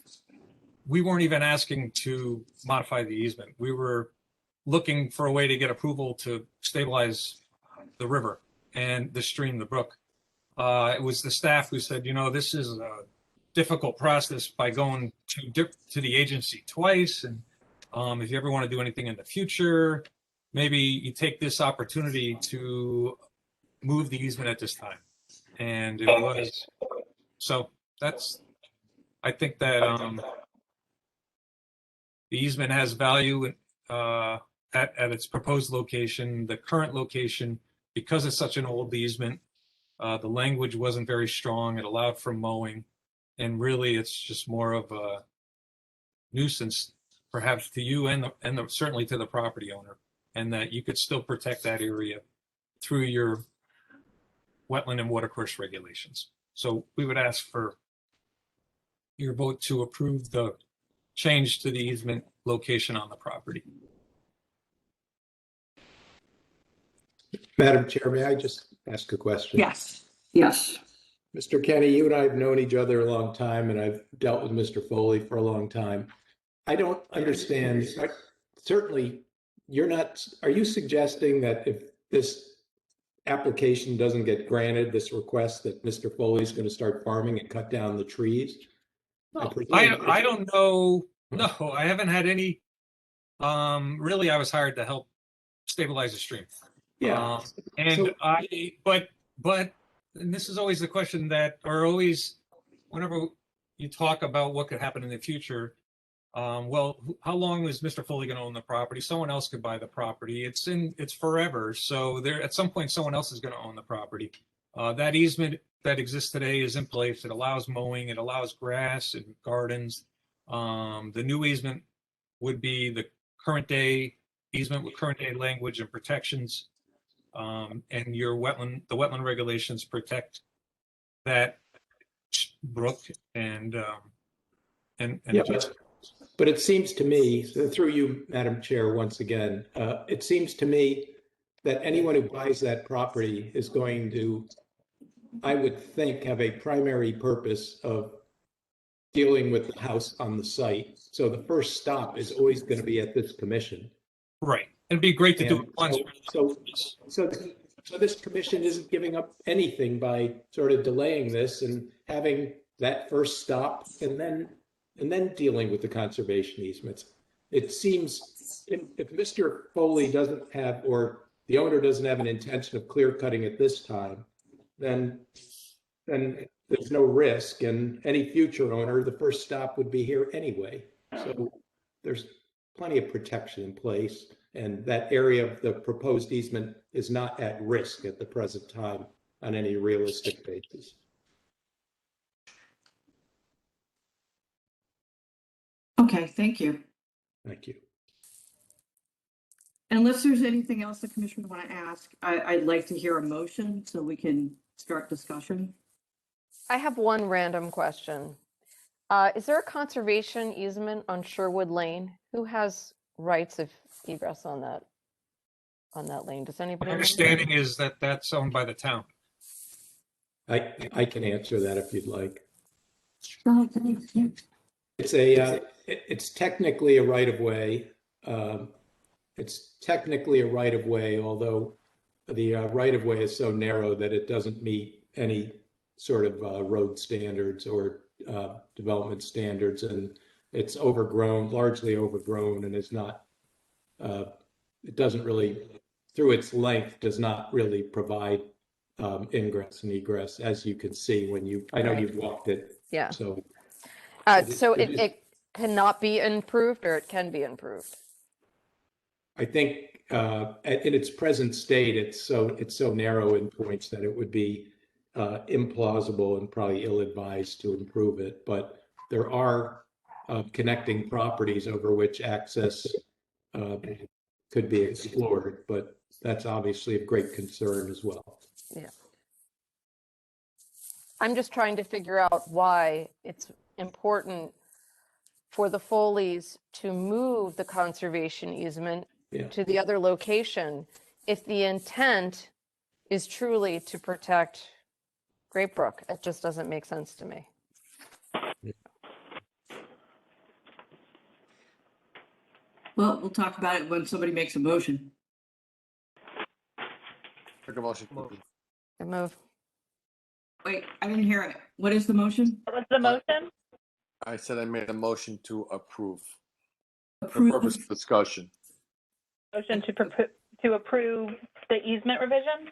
we weren't even asking to modify the easement. We were looking for a way to get approval to stabilize the river and the stream, the brook. It was the staff who said, this is a difficult process by going to the agency twice. And if you ever want to do anything in the future, maybe you take this opportunity to move the easement at this time. And it was, so I think that the easement has value at its proposed location. The current location, because it's such an old easement, the language wasn't very strong. It allowed for mowing, and really it's just more of a nuisance, perhaps to you and certainly to the property owner, and that you could still protect that area through your wetland and watercourse regulations. So we would ask for your vote to approve the change to the easement location on the property. Madam Chair, may I just ask a question? Yes. Yes. Mr. Kenny, you and I have known each other a long time, and I've dealt with Mr. Foley for a long time. I don't understand. Certainly, are you suggesting that if this application doesn't get granted, this request, that Mr. Foley is going to start farming and cut down the trees? I don't know. No, I haven't had any. Really, I was hired to help stabilize the stream. Yeah. But and this is always the question that, or always, whenever you talk about what could happen in the future, well, how long is Mr. Foley going to own the property? Someone else could buy the property. It's forever. So at some point, someone else is going to own the property. That easement that exists today is in place. It allows mowing. It allows grass and gardens. The new easement would be the current day easement with current day language and protections. And the wetland regulations protect that brook and yeah, but it seems to me, through you, Madam Chair, once again, it seems to me that anyone who buys that property is going to, I would think, have a primary purpose of dealing with the house on the site. So the first stop is always going to be at this commission. Right. It'd be great to do And it once. so this commission isn't giving up anything by sort of delaying this and having that first stop and then dealing with the conservation easements. It seems if Mr. Foley doesn't have, or the owner doesn't have an intention of clear cutting at this time, then there's no risk, and any future owner, the first stop would be here anyway. So there's plenty of protection in place, and that area of the proposed easement is not at risk at the present time on any realistic basis. Okay, thank you. Thank you. Unless there's anything else the commissioner want to ask, I'd like to hear a motion so we can start discussion. I have one random question. Is there a conservation easement on Sherwood Lane? Who has rights of egress on that lane? Does anybody My know? understanding is that that's owned by the town. I can answer that if you'd like. Yeah. It's technically a right of way. It's technically a right of way, although the right of way is so narrow that it doesn't meet any sort of road standards or development standards, and it's overgrown, largely overgrown, and is not. It doesn't really, through its length, does not really provide ingress and egress, as you can see when you. I know you've walked it. Yeah. So. So it cannot be improved, or it can be improved? I think in its present state, it's so narrow in points that it would be implausible and probably ill-advised to improve it. But there are connecting properties over which access could be explored, but that's obviously of great concern as well. Yeah. I'm just trying to figure out why it's important for the Foleys to move the conservation easement to the other location if the intent is truly to protect Great Brook. It just doesn't make sense to me. Well, we'll talk about it when somebody makes a motion. Make a motion. I move. Wait, I didn't hear it. What is the motion? What was the motion? I said I made a motion to approve. For Approve. purpose of discussion. Motion to approve the easement revision?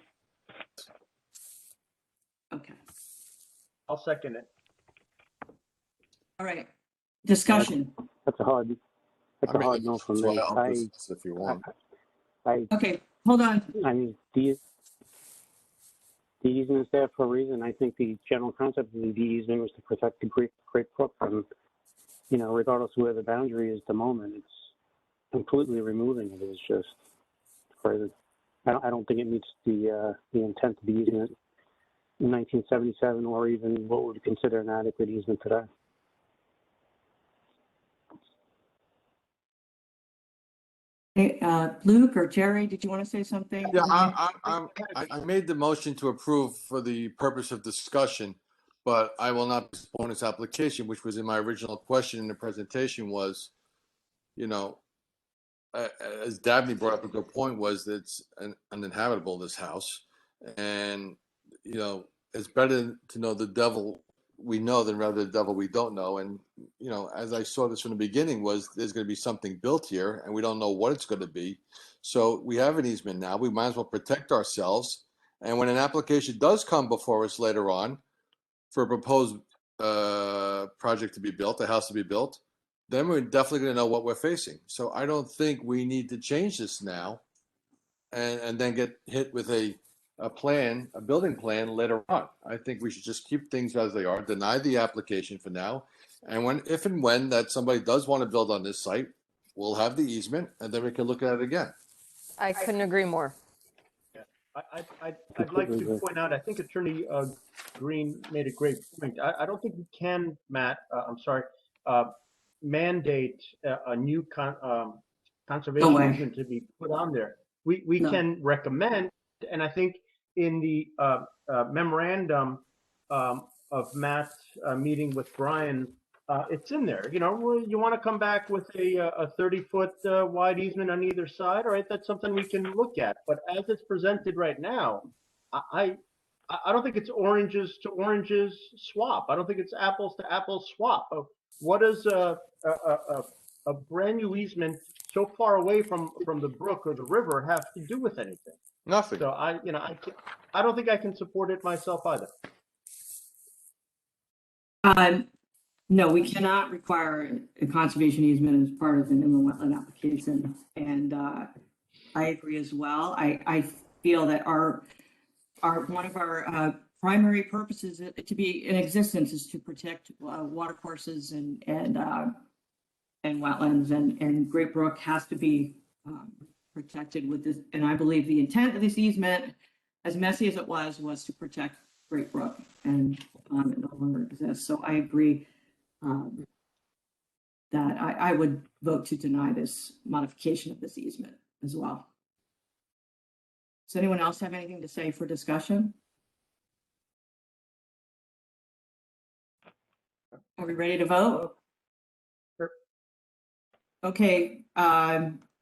Okay. I'll second it. All right. Discussion. That's a hard no from me. If you want. Okay, hold on. I mean, the easement's there for a reason. I think the general concept of the easement was to protect the Great Brook from, regardless of where the boundary is at the moment, it's completely removing it is just crazy. I don't think it meets the intent of the easement in 1977, or even what we would consider an adequate easement today. Hey, Luke or Jerry, did you want to say something? Yeah, I made the motion to approve for the purpose of discussion, but I will not postpone its application, which was in my original question in the presentation was, as Dabney brought up a good point, was that it's uninhabitable, this house. And, it's better to know the devil we know than rather the devil we don't know. And, as I saw this from the beginning was there's going to be something built here and we don't know what it's going to be. So we have an easement now. We might as well protect ourselves. And when an application does come before us later on for a proposed project to be built, a house to be built, then we're definitely going to know what we're facing. So I don't think we need to change this now and then get hit with a building plan later on. I think we should just keep things as they are, deny the application for now. And if and when that somebody does want to build on this site, we'll have the easement and then we can look at it again. I couldn't agree more. I'd like to point out, I think Attorney Green made a great point. I don't think we can, Matt, mandate a new conservation easement to be put on there. We can recommend, and I think in the memorandum of Matt's meeting with Brian it's in there. You know, you want to come back with a 30-foot wide easement on either side, all right, that's something we can look at. But as it's presented right now, I don't think it's oranges to oranges swap. I don't think it's apples to apples swap. What does a brand new easement so far away from the brook or the river have to do with anything? Nothing. So I don't think I can support it myself either. No, we cannot require a conservation easement as part of an inland wetland application. And I agree as well. I feel that one of our primary purposes to be in existence is to protect watercourses and wetlands, and Great Brook has to be protected with this. And I believe the intent of this easement, as messy as it was to protect Great Brook, and it no longer exists. So I agree that I would vote to deny this modification of this easement as well. Does anyone else have anything to say for discussion? Are we ready to vote? Sure. Okay,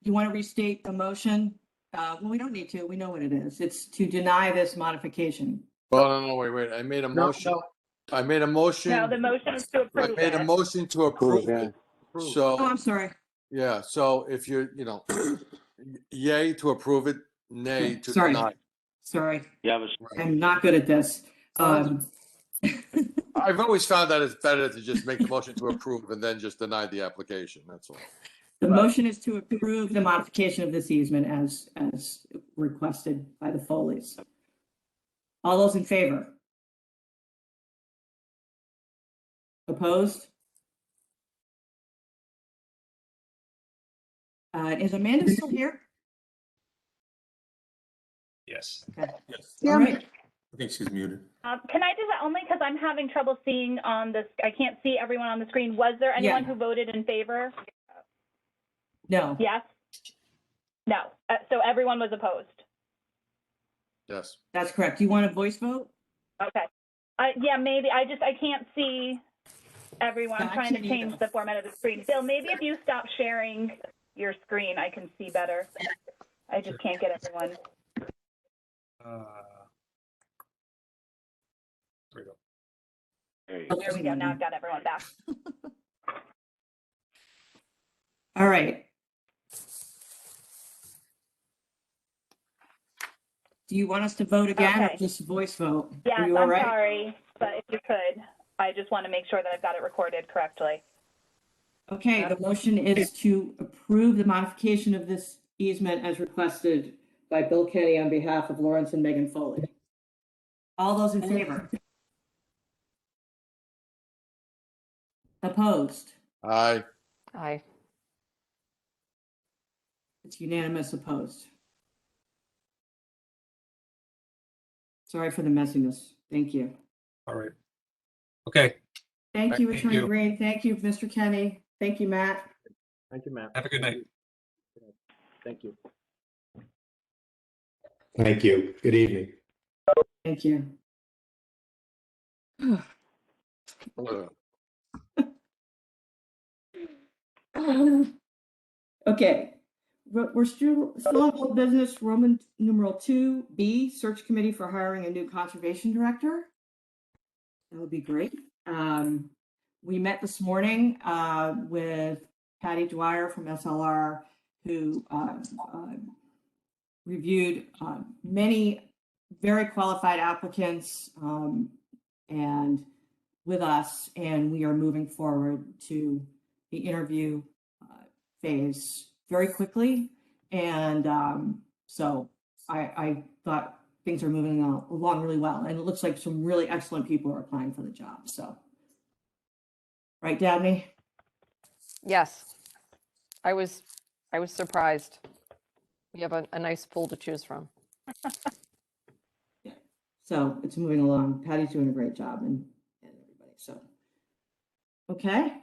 you want to restate the motion? Well, we don't need to. We know what it is. It's to deny this modification. Well, no, wait. I made a motion. I made a motion. No, the motion is to approve I made a it. motion to approve it. Oh, So, I'm sorry. yeah, so if yay to approve it, nay to Sorry. deny. Sorry. Yeah, I'm not good at this. I've always found that it's better to just make the motion to approve and then just deny the application, that's all. The motion is to approve the modification of this easement as requested by the Foleys. All those in favor? Opposed? Is Amanda still here? Yes. Okay. Yeah. All right. I think she's muted. Can I do that only because I'm having trouble seeing on this? I can't see everyone on the screen. Was there anyone who voted in favor? No. Yes? No. So everyone was opposed? Yes. That's correct. Do you want a voice vote? Okay. Yeah, maybe. I can't see everyone. Yeah, I'm I trying to can't change either. the format of the screen. Bill, maybe if you stop sharing your screen, I can see better. I just can't get everyone. There we go. there you Oh, go. there we go. Now I've got everyone back. All right. Do you want us to vote again or Okay. just voice vote? Yes, Are you all I'm right? sorry, but if you could, I just want to make sure that I've got it recorded correctly. Okay, the motion is to approve the modification of this easement as requested by Bill Kenny on behalf of Lawrence and Megan Foley. All those in favor? Opposed? Aye. Aye. It's unanimous opposed. Sorry for the messiness. Thank you. All right. Okay. Thank you, Thank Attorney you. Green. Thank you, Mr. Kenny. Thank you, Matt. Thank you, Matt. Have a good night. Thank you. Thank you. Good evening. Thank you. Okay, we're still on old business, Roman numeral 2B, search committee for hiring a new conservation director. That would be great. We met this morning with Patty Dwyer from SLR, who reviewed many very qualified applicants and with us, and we are moving forward to the interview phase very quickly. And so I thought things are moving along really well, and it looks like some really excellent people are applying for the job. So, right, Dabney? Yes. I was surprised. We have a nice pool to choose from. Yeah. So it's moving along. Patty's doing a great job, and everybody. So, okay.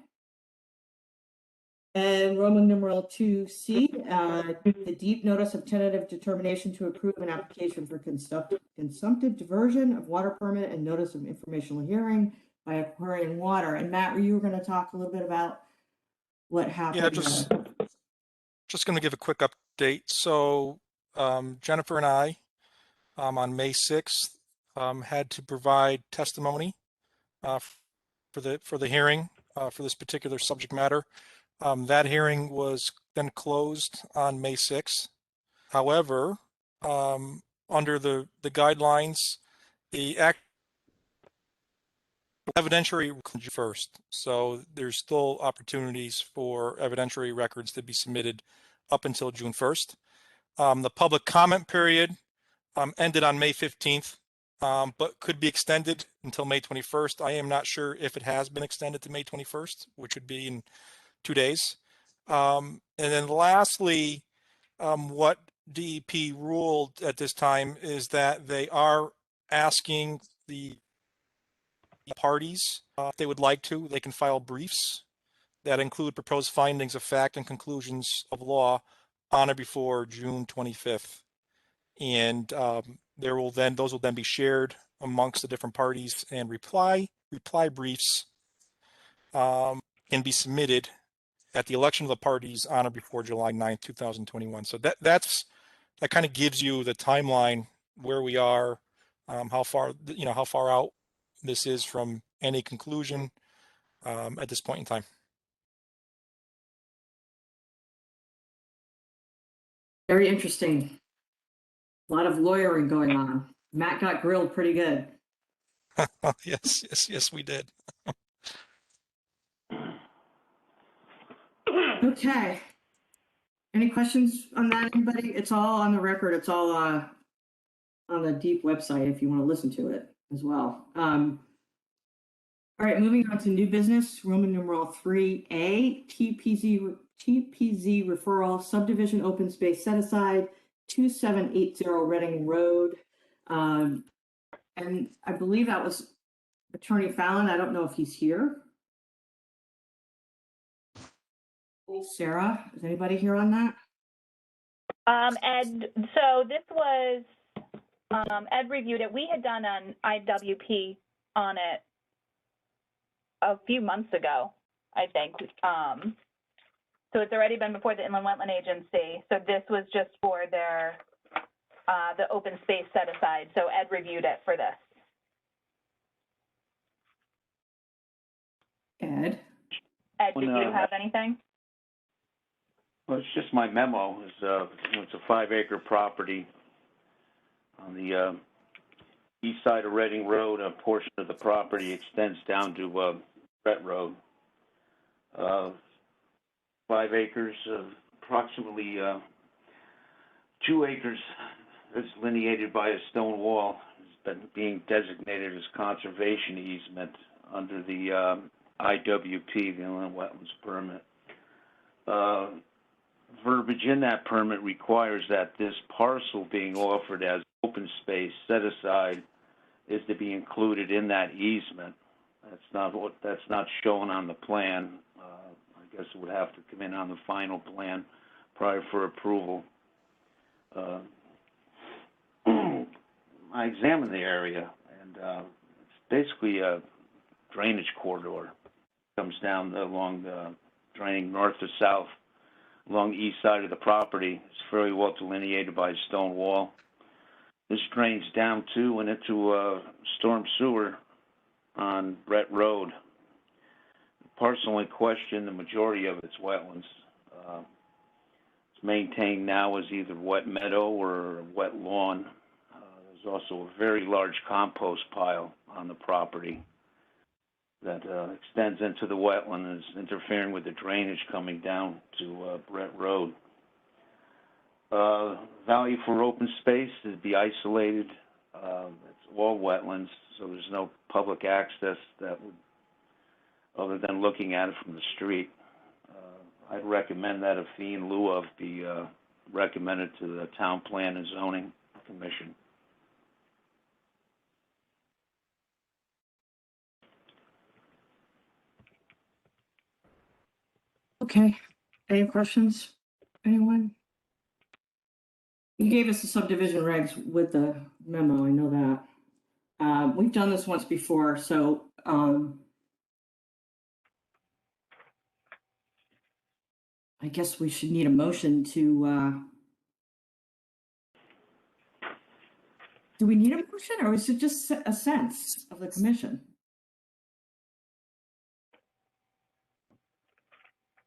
And Roman numeral 2C, the deep notice of tentative determination to approve an application for consumptive diversion of water permit and notice of informational hearing by Aquarian Water. And Matt, you were going to talk a little bit about what happened. Yeah, just going to give a quick update. So Jennifer and I, on May 6th, had to provide testimony for the hearing for this particular subject matter. That hearing was then closed on May 6th. However, under the guidelines, the evidentiary first. So there's still opportunities for evidentiary records to be submitted up until June 1st. The public comment period ended on May 15th, but could be extended until May 21st. I am not sure if it has been extended to May 21st, which would be in 2 days. And then lastly, what DEP ruled at this time is that they are asking the parties, if they would like to, they can file briefs that include proposed findings of fact and conclusions of law on or before June 25th. And those will then be shared amongst the different parties, and reply briefs can be submitted at the election of the parties on or before July 9th, 2021. So that kind of gives you the timeline where we are, how far out this is from any conclusion at this point in time. Very interesting. A lot of lawyering going on. Matt got grilled pretty good. Yes, we did. Okay. Any questions on that, anybody? It's all on the record. It's all on the Deep website if you want to listen to it as well. All right, moving on to new business, Roman numeral 3A, TPZ referral, subdivision open space set aside, 2780 Reading Road. And I believe that was Attorney Fallon. I don't know if he's here. Sarah, is anybody here on that? Ed, so this was, Ed reviewed it. We had done an IWP on it a few months ago, I think. So it's already been before the Inland Wetland Agency. So this was just for their, the open space set aside. So Ed reviewed it for this. Ed, did you have anything? Well, it's just my memo. It's a 5-acre property on the east side of Reading Road. A portion of the property extends down to Brett Road. 5 acres, approximately 2 acres is delineated by a stone wall. It's been being designated as conservation easement under the IWP, the Inland Wetlands Permit. Verbiage in that permit requires that this parcel being offered as open space set aside is to be included in that easement. That's not shown on the plan. I guess it would have to come in on the final plan prior for approval. I examined the area, and it's basically a drainage corridor. It comes down along draining north to south along the east side of the property. It's fairly well delineated by a stone wall. This drains down to and into storm sewer on Brett Road. The parcel in question, the majority of its wetlands. It's maintained now as either wet meadow or wet lawn. There's also a very large compost pile on the property that extends into the wetland and is interfering with the drainage coming down to Brett Road. Value for open space is to be isolated. It's all wetlands, so there's no public access that would, other than looking at it from the street. I'd recommend that a fee in lieu of be recommended to the Town Plan and Zoning Commission. okay. Any questions? Anyone? You gave us the subdivision regs with the memo, I know that. We've done this once before, so I guess we should need a motion to, do we need a motion, or is it just a sense of the commission?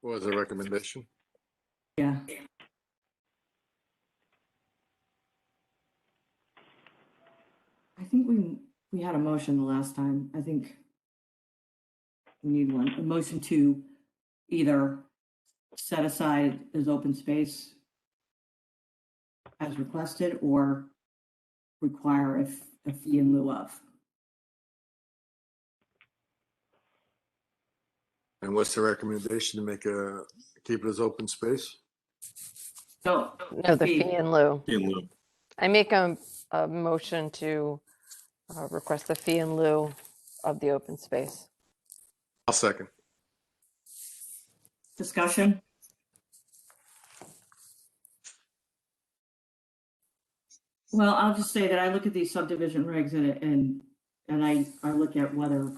What was the recommendation? Yeah. I think we had a motion the last time. I think we need one, a motion to either set aside as open space as requested or require a fee in lieu of. And what's the recommendation to keep it as open space? No, No, the fee in lieu. In lieu. I make a motion to request the fee in lieu of the open space. I'll second. discussion? Well, I'll just say that I look at these subdivision regs and I look at whether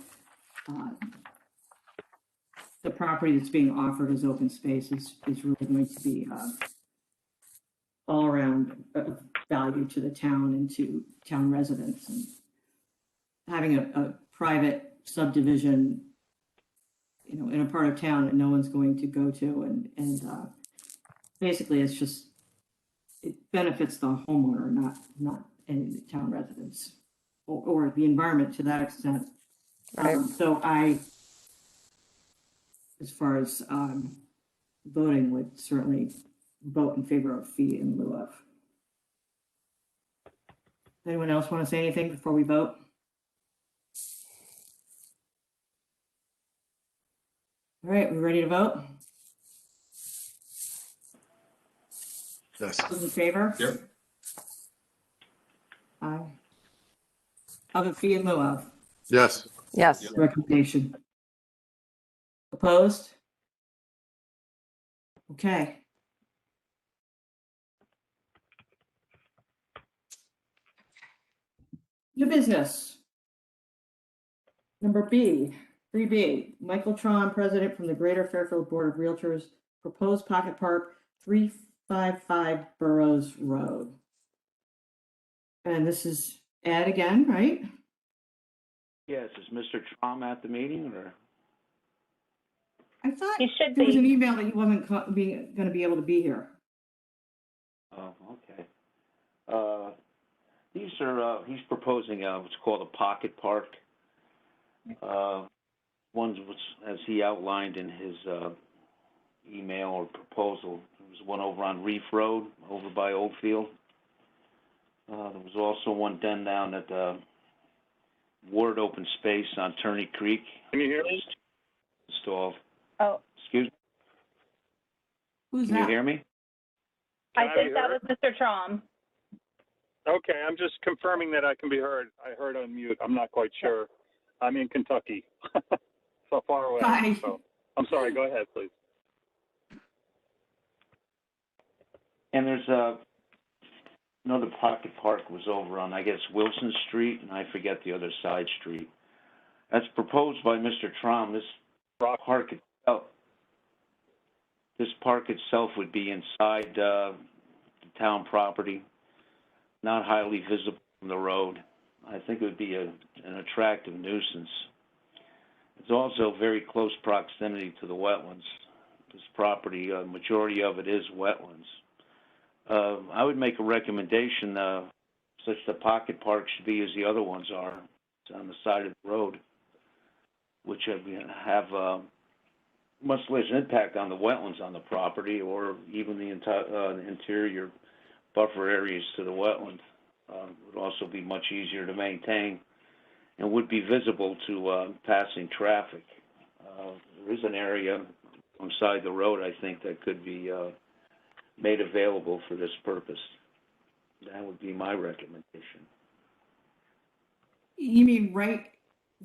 the property that's being offered as open space is really going to be all around value to the town and to town residents. And having a private subdivision, you know, in a part of town that no one's going to go to, and basically it's just, it benefits the homeowner, not any of the town residents or the environment to that extent. Right. So I, as far as voting, would certainly vote in favor of fee in lieu of. Anyone else want to say anything before we vote? All right, we ready to vote? Yes. Those in favor? Yep. Aye. Of a fee in lieu of Yes. Yes. recommendation. Opposed? Okay. New business. Number B, 3B, Michael Tron, President from the Greater Fairfield Board of Realtors, proposed pocket park 355 Burroughs Road. And this is Ed again, right? Yes, is Mr. Traum at the meeting, or? I thought He should there was an be. email that he wasn't going to be able to be here. Oh, okay. These are, he's proposing what's called a pocket park. One was, as he outlined in his email or proposal, there was one over on Reef Road, over by Oldfield. There was also one done down at Ward Open Space on Turney Creek. Can you hear me? Installed. Oh, Excuse me? Who's Can that? you hear me? I Can I think be that heard? was Mr. Trom. Okay, I'm just confirming that I can be heard. I heard on mute. I'm not quite sure. I'm in Kentucky, so far away. Hi. So I'm sorry. Go ahead, please. And there's another pocket park was over on, I guess, Wilson Street, and I forget the other side street. That's proposed by Mr. Trom. This park itself would be inside the town property, not highly visible from the road. I think it would be an attractive nuisance. It's also very close proximity to the wetlands. This property, majority of it is wetlands. I would make a recommendation such the pocket park should be as the other ones are. It's on the side of the road, which have much less impact on the wetlands on the property or even the entire interior buffer areas to the wetland. Would also be much easier to maintain and would be visible to passing traffic. There is an area alongside the road, I think, that could be made available for this purpose. That would be my recommendation. You mean right,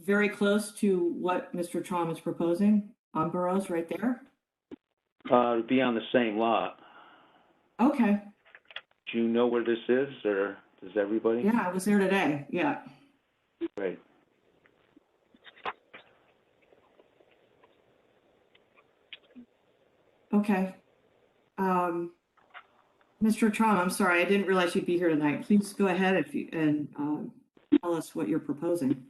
very close to what Mr. Trom is proposing on Burroughs, right there? To be on the same lot. Okay. Do you know where this is, or does everybody? Yeah, I was there today. Yeah. Great. Okay. Mr. Trom, I'm sorry, I didn't realize you'd be here tonight. Please go ahead if you, and tell us what you're proposing.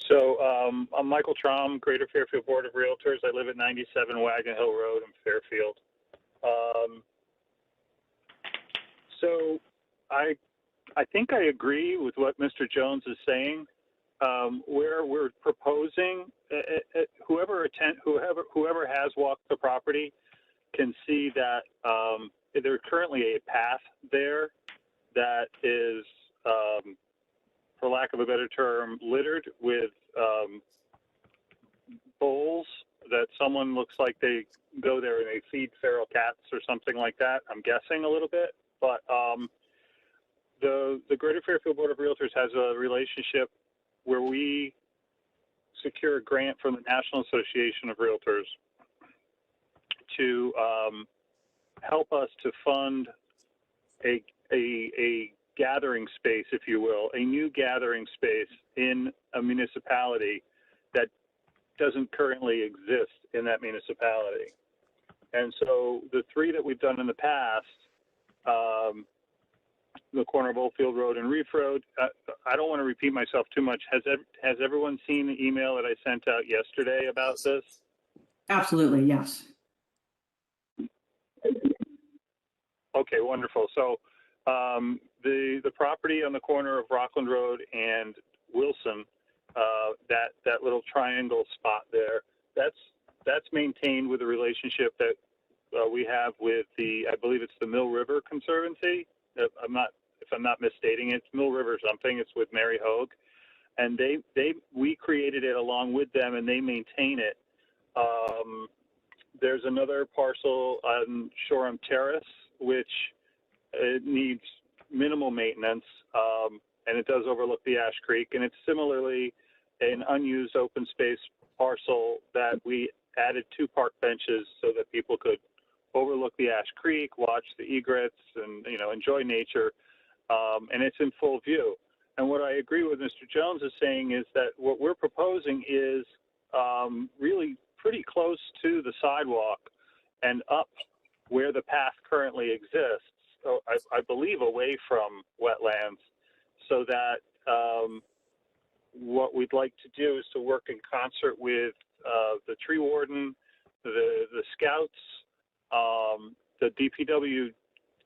So I'm Michael Trom, Greater Fairfield Board of Realtors. I live at 97 Wagon Hill Road in Fairfield. So I think I agree with what Mr. Jones is saying. Where we're proposing, whoever has walked the property can see that there's currently a path there that is, for lack of a better term, littered with bowls that someone looks like they go there and they feed feral cats or something like that. I'm guessing a little bit, but the Greater Fairfield Board of Realtors has a relationship where we secure a grant from the National Association of Realtors to help us to fund a gathering space, if you will, a new gathering space in a municipality that doesn't currently exist in that municipality. And so the three that we've done in the past, the corner of Oldfield Road and Reef Road, I don't want to repeat myself too much. Has everyone seen the email that I sent out yesterday about this? Absolutely, yes. Okay, wonderful. So the property on the corner of Rockland Road and Wilson, that little triangle spot there, that's maintained with a relationship that we have with I believe it's the Mill River Conservancy. If I'm not misstating it, it's Mill River something. It's with Mary Hogue, and we created it along with them, and they maintain it. There's another parcel on Shoreham Terrace, which it needs minimal maintenance, and it does overlook the Ash Creek, and it's similarly an unused open space parcel that we added 2 park benches so that people could overlook the Ash Creek, watch the egrets, and enjoy nature, and it's in full view. And what I agree with Mr. Jones is saying is that what we're proposing is really pretty close to the sidewalk and up where the path currently exists, so I believe away from wetlands, so that what we'd like to do is to work in concert with the tree warden, the scouts, the DPW.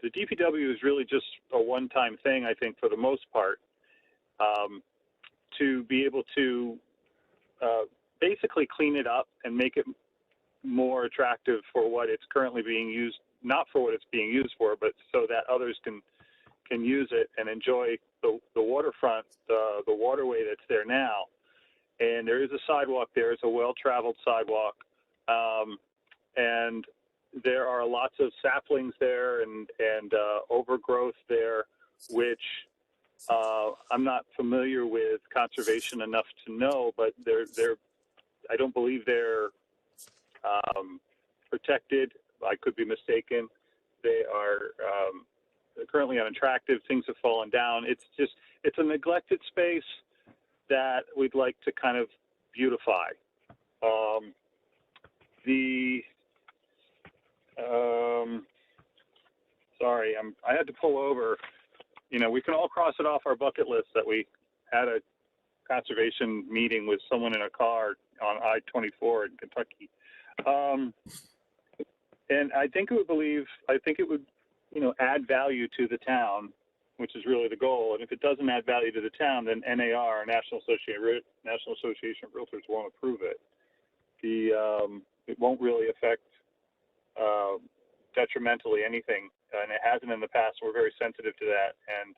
The DPW is really just a one-time thing, I think, for the most part, to be able to basically clean it up and make it more attractive for what it's currently being used, not for what it's being used for, but so that others can use it and enjoy the waterfront, the waterway that's there now. And there is a sidewalk there. It's a well-traveled sidewalk. And there are lots of saplings there and overgrowth there, which I'm not familiar with conservation enough to know, but I don't believe they're protected. I could be mistaken. They are currently unattractive. Things have fallen down. It's a neglected space that we'd like to kind of beautify. Sorry, I had to pull over. We can all cross it off our bucket list that we had a conservation meeting with someone in a car on I-24 in Kentucky. And I think it would add value to the town, which is really the goal. And if it doesn't add value to the town, then NAR, National Association of Realtors, won't approve it. It won't really affect detrimentally anything, and it hasn't in the past. We're very sensitive to that. And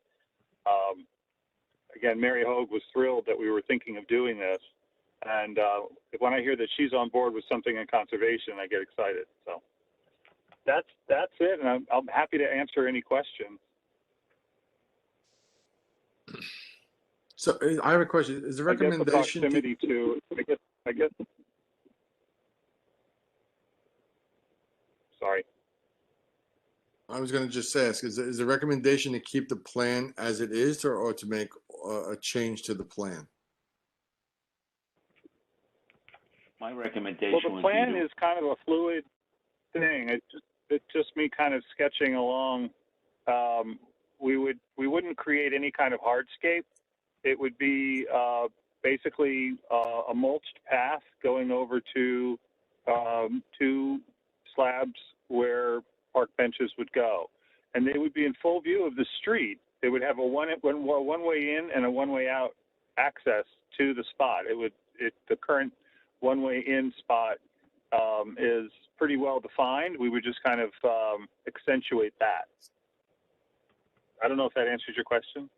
again, Mary Hogue was thrilled that we were thinking of doing this. And when I hear that she's on board with something in conservation, I get excited. So that's it, and I'm happy to answer any questions. So I have a question. Is the recommendation I guess. Sorry. I was going to just ask, is the recommendation to keep the plan as it is or to make a change to the plan? My recommendation Well, the would plan be to, is kind of a fluid thing. It's just me kind of sketching along. We wouldn't create any kind of hardscape. It would be basically a mulched path going over to 2 slabs where park benches would go, and they would be in full view of the street. They would have a one way in and a one way out access to the spot. The current one way in spot is pretty well defined. We would just kind of accentuate that. I don't know if that answers your question.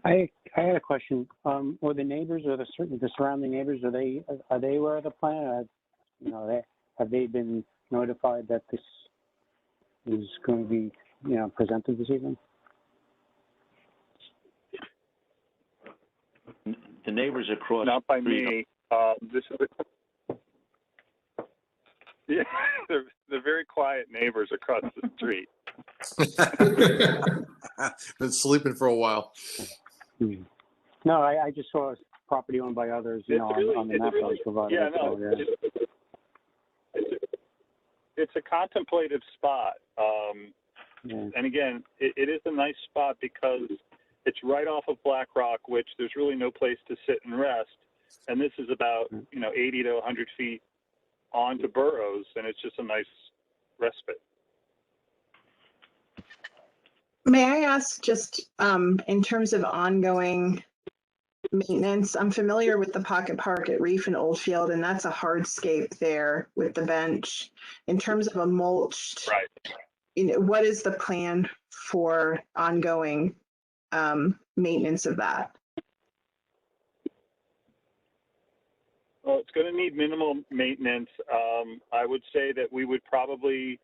I had a question. Were the neighbors or the surrounding neighbors, are they aware of the plan? Have they been notified that this is going to be, presented this evening? the neighbors across. Not by the street. me. This is yeah, they're very quiet neighbors across the street. Been sleeping for a while. No, I just saw a property owned by others, on the map that was provided. Yeah, no. It's a contemplative spot. And again, it is a nice spot because it's right off of Black Rock, which there's really no place to sit and rest. And this is about, 80 to 100 feet onto Burroughs, and it's just a nice respite. May I ask just in terms of ongoing maintenance, I'm familiar with the Pocket Park at Reef and Oldfield, and that's a hardscape there with the bench. In terms of a mulched, right. What is the plan for ongoing maintenance of that? Well, it's going to need minimal maintenance. I would say that we would probably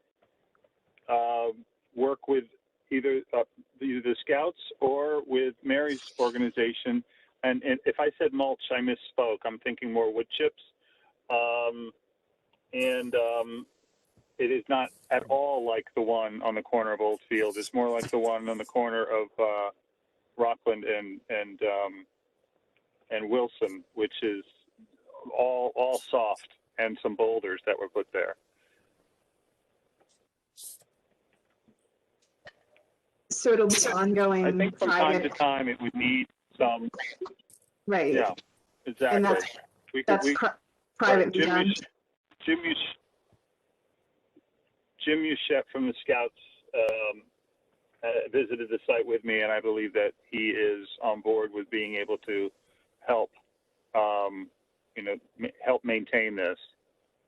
work with either the Scouts or with Mary's organization. And if I said mulch, I misspoke. I'm thinking more wood chips. It is not at all like the one on the corner of Oldfield. It's more like the one on the corner of Rockland and Wilson, which is all soft, and some boulders that were put there. So it'll be ongoing. I think from time to time it would need some. Right. Yeah, exactly. And that's private. Jim Ushep from the Scouts visited the site with me, and I believe that he is on board with being able to help. Help maintain this,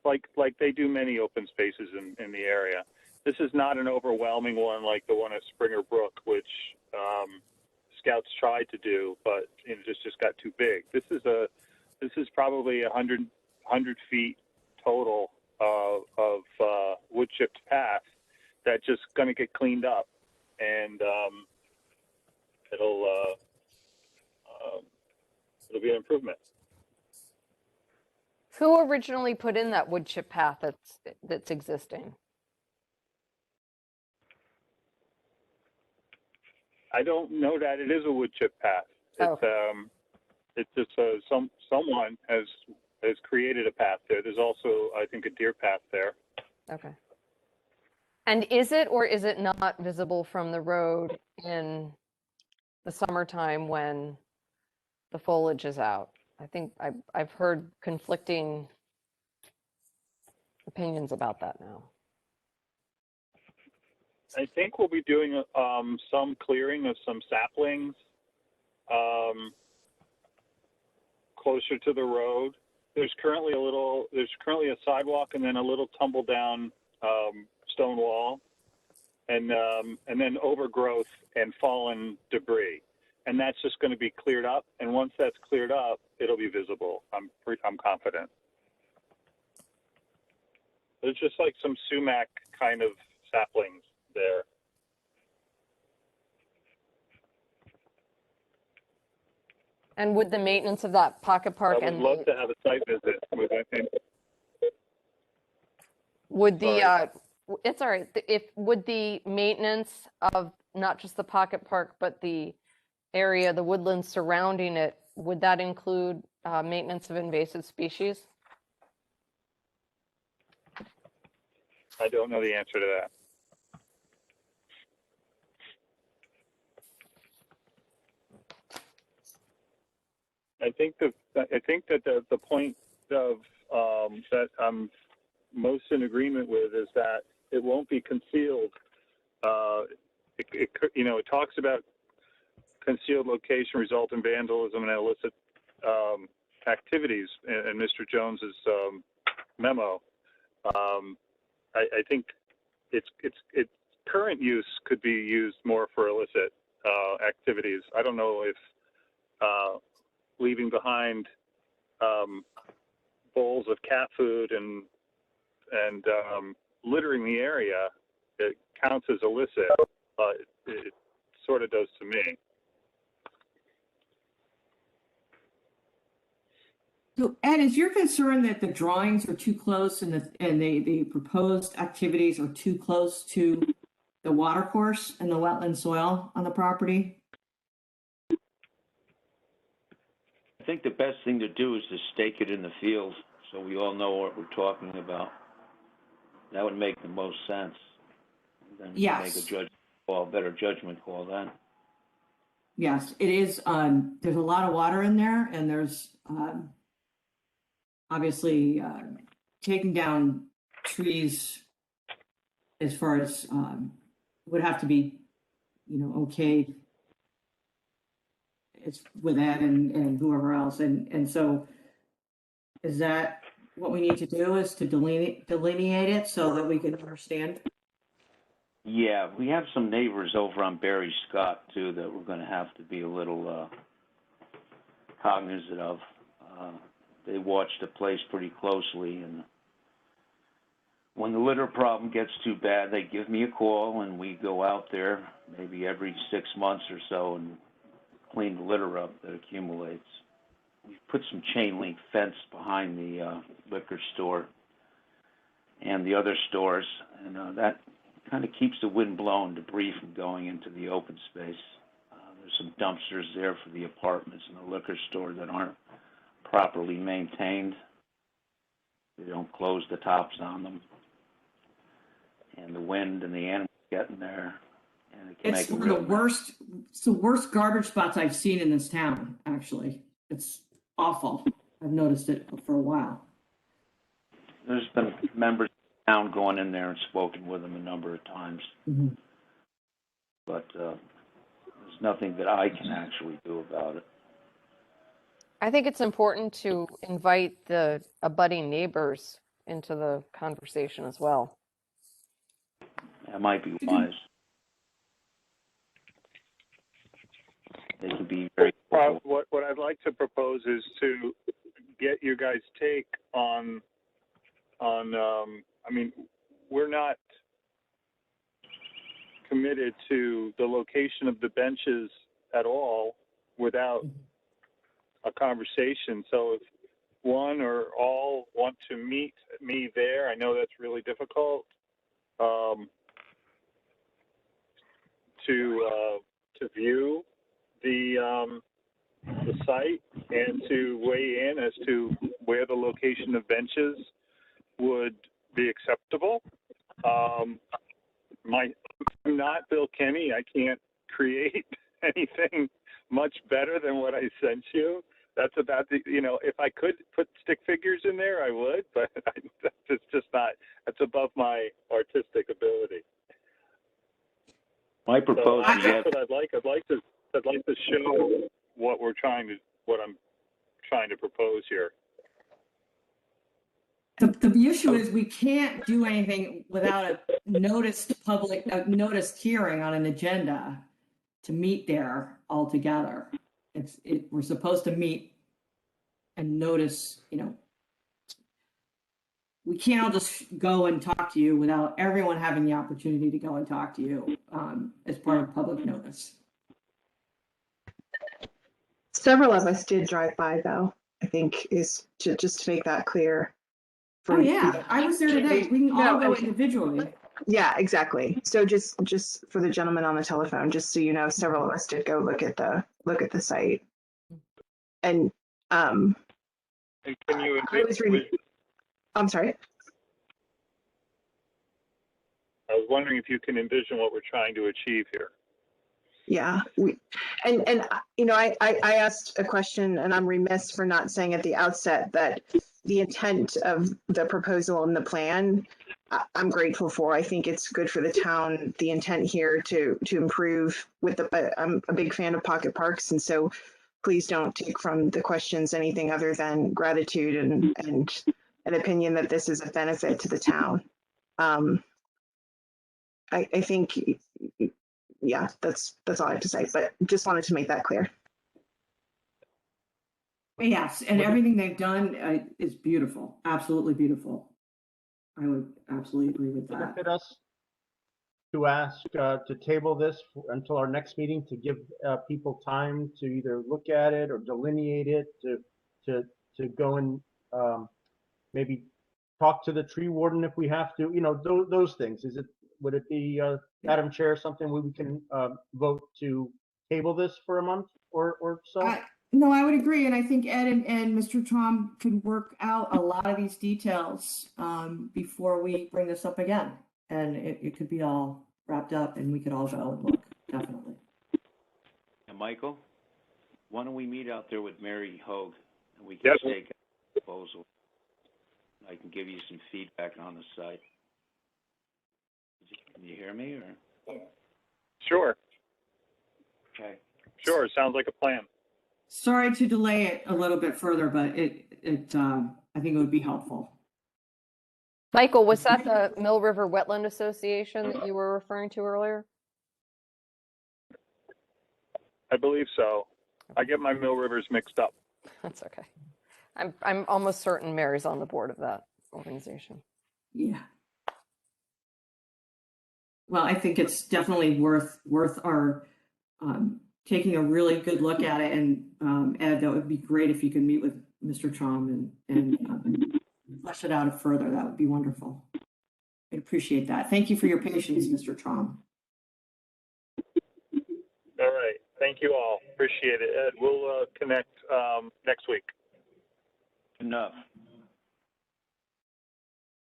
like they do many open spaces in the area. This is not an overwhelming one like the one at Springer Brook, which Scouts tried to do, but just got too big. This is probably 100 feet total of wood chipped path that's just going to get cleaned up, and it'll be an improvement. Who originally put in that wood chip path that's existing? I don't know that it is a wood chip path. It's just someone has created a path there. There's also, I think, a deer path there. Okay. And is it or is it not visible from the road in the summertime when the foliage is out? I think I've heard conflicting opinions about that now. I think we'll be doing some clearing of some saplings closer to the road. There's currently a sidewalk and then a little tumble down stone wall, and then overgrowth and fallen debris. And that's just going to be cleared up. And once that's cleared up, it'll be visible. I'm confident. There's just like some sumac kind of saplings there. And would the maintenance of that Pocket Park I would love to have a site visit with him. Would the it's all right. Would the maintenance of not just the Pocket Park but the area, the woodlands surrounding it, would that include maintenance of invasive species? I don't know the answer to that. I think that the point of that I'm most in agreement with is that it won't be concealed. It talks about concealed location result in vandalism and illicit activities in Mr. Jones's memo. I think its current use could be used more for illicit activities. I don't know if leaving behind bowls of cat food and littering the area, it counts as illicit, but it sort of does to me. So Ed, is your concern that the drawings are too close and the proposed activities are too close to the water course and the wetland soil on the property? I think the best thing to do is to stake it in the field so we all know what we're talking about. That would make the most sense. Then Yes. make a better judgment call then. Yes, it is. There's a lot of water in there, and there's obviously taking down trees as far as would have to be, okay. It's with Ed and whoever else, and so is that what we need to do? Is to delineate it so that we can understand? Yeah, we have some neighbors over on Barry Scott too that we're going to have to be a little cognizant of. They watch the place pretty closely, and when the litter problem gets too bad, they give me a call, and we go out there maybe every 6 months or so and clean the litter up that accumulates. We've put some chain link fence behind the liquor store and the other stores, and that kind of keeps the wind-blown debris from going into the open space. There's some dumpsters there for the apartments and the liquor store that aren't properly maintained. They don't close the tops on them. And the wind and the animals get in there. And it can It's make one of the worst garbage spots I've seen in this town, actually. It's awful. I've noticed it for a while. There's been members of the town going in there and spoken with them a number of times. Mm-hmm. But there's nothing that I can actually do about it. I think it's important to invite the abutting neighbors into the conversation as well. That might be wise. They can be very what I'd like to propose is to get you guys' take on I mean, we're not committed to the location of the benches at all without a conversation. So if one or all want to meet me there, I know that's really difficult, to view the site and to weigh in as to where the location of benches would be acceptable. I'm not Bill Kenny. I can't create anything much better than what I sent you. That's about the, if I could put stick figures in there, I would, but that's just not, that's above my artistic ability. My proposal, so that's what I'd like. I'd like to show what I'm trying to propose here. The issue is we can't do anything without a noticed hearing on an agenda to meet there altogether. We're supposed to meet and notice, we can't all just go and talk to you without everyone having the opportunity to go and talk to you as part of public notice. Several of us did drive by, though, I think, is just to make that clear. Oh, yeah, I was there today. We can all go individually. Yeah, exactly. So just for the gentleman on the telephone, just so you know, several of us did go look at the site. And And can you I was reading. I'm sorry. I was wondering if you can envision what we're trying to achieve here. Yeah, I asked a question, and I'm remiss for not saying at the outset that the intent of the proposal and the plan, I'm grateful for. I think it's good for the town. The intent here to improve with I'm a big fan of pocket parks, and so please don't take from the questions anything other than gratitude and an opinion that this is a benefit to the town. I think. Yeah, that's all I have to say, but just wanted to make that clear. Yes, and everything they've done is beautiful, absolutely beautiful. I would absolutely agree with that. Benefit us to ask to table this until our next meeting to give people time to either look at it or delineate it, to go and maybe talk to the tree warden if we have to, those things. Would it be, Madam Chair, something we can vote to table this for a month or so? No, I would agree, and I think Ed and Mr. Trom could work out a lot of these details before we bring this up again, and it could be all wrapped up, and we could all go and look, definitely. And Michael, why don't we meet out there with Mary Hogue, and we can take a proposal. I can give you some feedback on the site. Can you hear me, or? Sure. Okay. Sure, sounds like a plan. Sorry to delay it a little bit further, but I think it would be helpful. Michael, was that the Mill River Wetland Association that you were referring to earlier? I believe so. I get my Mill Rivers mixed up. That's okay. I'm almost certain Mary's on the board of that organization. Yeah. Well, I think it's definitely worth our taking a really good look at it. And Ed, that would be great if you could meet with Mr. Trom and flesh it out further. That would be wonderful. I appreciate that. Thank you for your patience, Mr. Trom. All right. Thank you all. Appreciate it. Ed, we'll connect next week. Enough.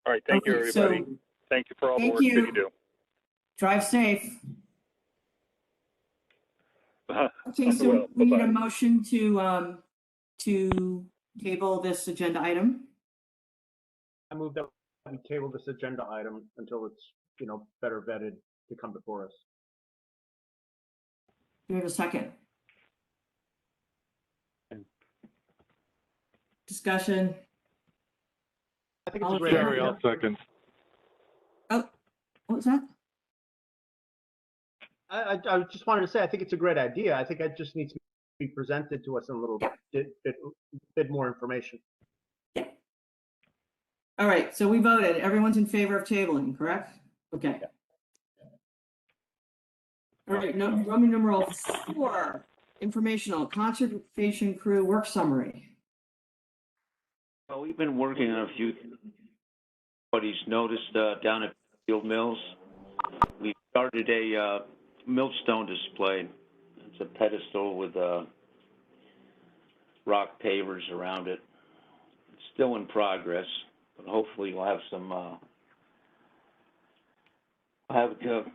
All right. Thank you, everybody. Thank you for all the work that you do. Drive safe. Okay, so Well, we need a motion to table this agenda item. I move that we table this agenda item until it's, better vetted to come before us. Do we have a second? Discussion. I think it's a great idea. I'll second. Oh, what was that? I just wanted to say, I think it's a great idea. I think it just needs to be presented to us in a little bit more information. Yeah. All right, so we voted. Everyone's in favor of tabling, correct? Okay. All right, Roman numeral 4, informational conservation crew work summary. Well, we've been working on a few things. Everybody's noticed down at Field Mills, we started a millstone display. It's a pedestal with rock pavers around it. It's still in progress, but hopefully we'll have some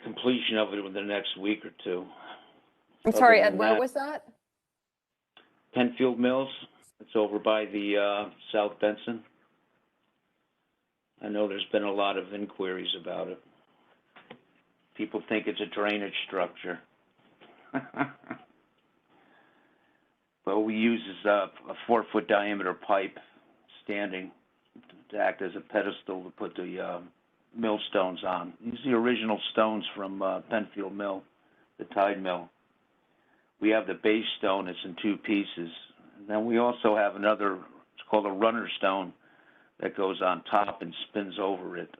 completion of it within the next week or two. I'm sorry, Ed, where was that? Penfield Mills. It's over by the South Benson. I know there's been a lot of inquiries about it. People think it's a drainage structure. But we use a 4-foot diameter pipe standing to act as a pedestal to put the millstones on. These are the original stones from Penfield Mill, the Tide Mill. We have the base stone, it's in 2 pieces. And then we also have another, it's called a runner stone, that goes on top and spins over it.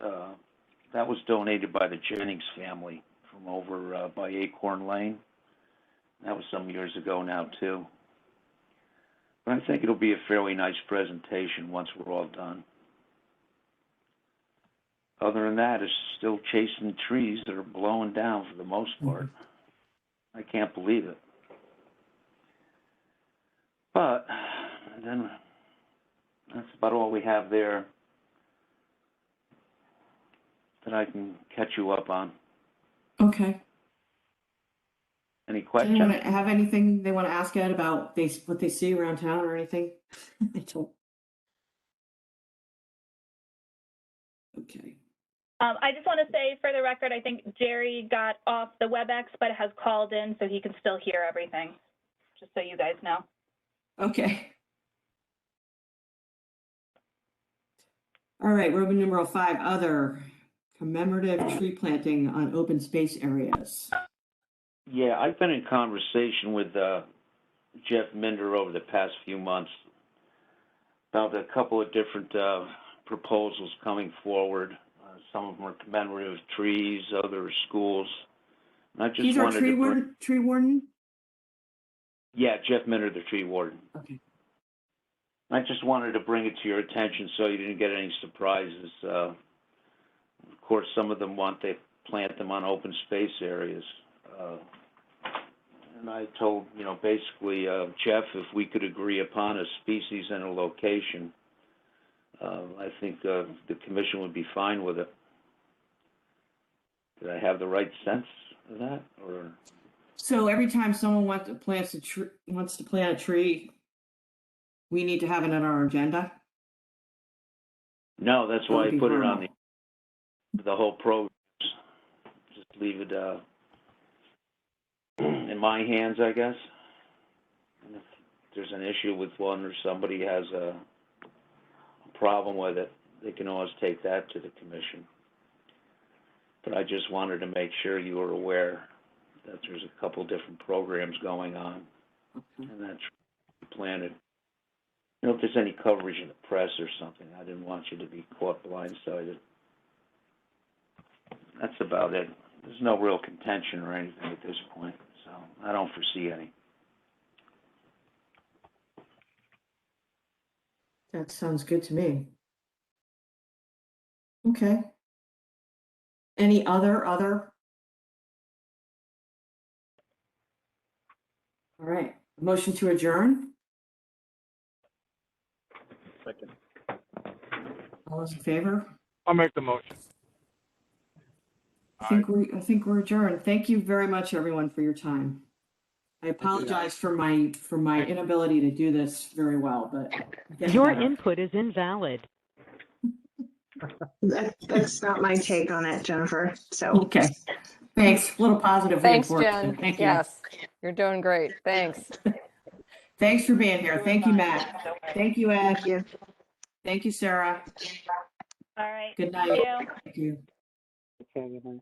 That was donated by the Jennings family from over by Acorn Lane. That was some years ago now, too. But I think it'll be a fairly nice presentation once we're all done. Other than that, it's still chasing trees that are blowing down for the most part. I can't believe it. But And then that's about all we have there that I can catch you up on. Okay. Any Does questions? anyone have anything they want to ask Ed about what they see around town or anything? They don't. Okay. I just want to say for the record, I think Jerry got off the WebEx, but has called in so he can still hear everything, just so you guys know. Okay. All right, Roman numeral 5, other commemorative tree planting on open space areas. Yeah, I've been in conversation with Jeff Minder over the past few months about a couple of different proposals coming forward. Some of them are commemorative trees, others schools. And I just He's our wanted tree to bring, warden, tree warden? yeah, Jeff Minder, the tree warden. Okay. I just wanted to bring it to your attention so you didn't get any surprises. Of course, some of them want to plant them on open space areas. And I told, basically, Jeff, if we could agree upon a species and a location, I think the commission would be fine with it. Did I have the right sense of that, or? So every time someone wants to plant a tree, we need to have it on our agenda? No, that's That why would I be put it on horrible. the whole program. Just leave it in my hands, I guess. And if there's an issue with one or somebody has a problem with it, they can always take that to the commission. But I just wanted to make sure you were aware that there's a couple different programs going on, and that's planted. If there's any coverage in the press or something, I didn't want you to be caught blindsided. That's about it. There's no real contention or anything at this point, so I don't foresee any. That sounds good to me. Okay. Any other? All right, motion to adjourn? Second. All those in favor? I'll make the motion. I think we're adjourned. Thank you very much, everyone, for your time. I apologize for my inability to do this very well, but Your input is invalid. That's not my take on it, Jennifer. So okay. Thanks. A little positive Thanks, reinforcement. Jen. Thank you. Yes, you're doing great. Thanks. Thanks for being here. Thank you, Matt. Thank you, Ed. thank you. Thank you, Sarah. All right. Good night. Thank you. Thank you. Okay, good night.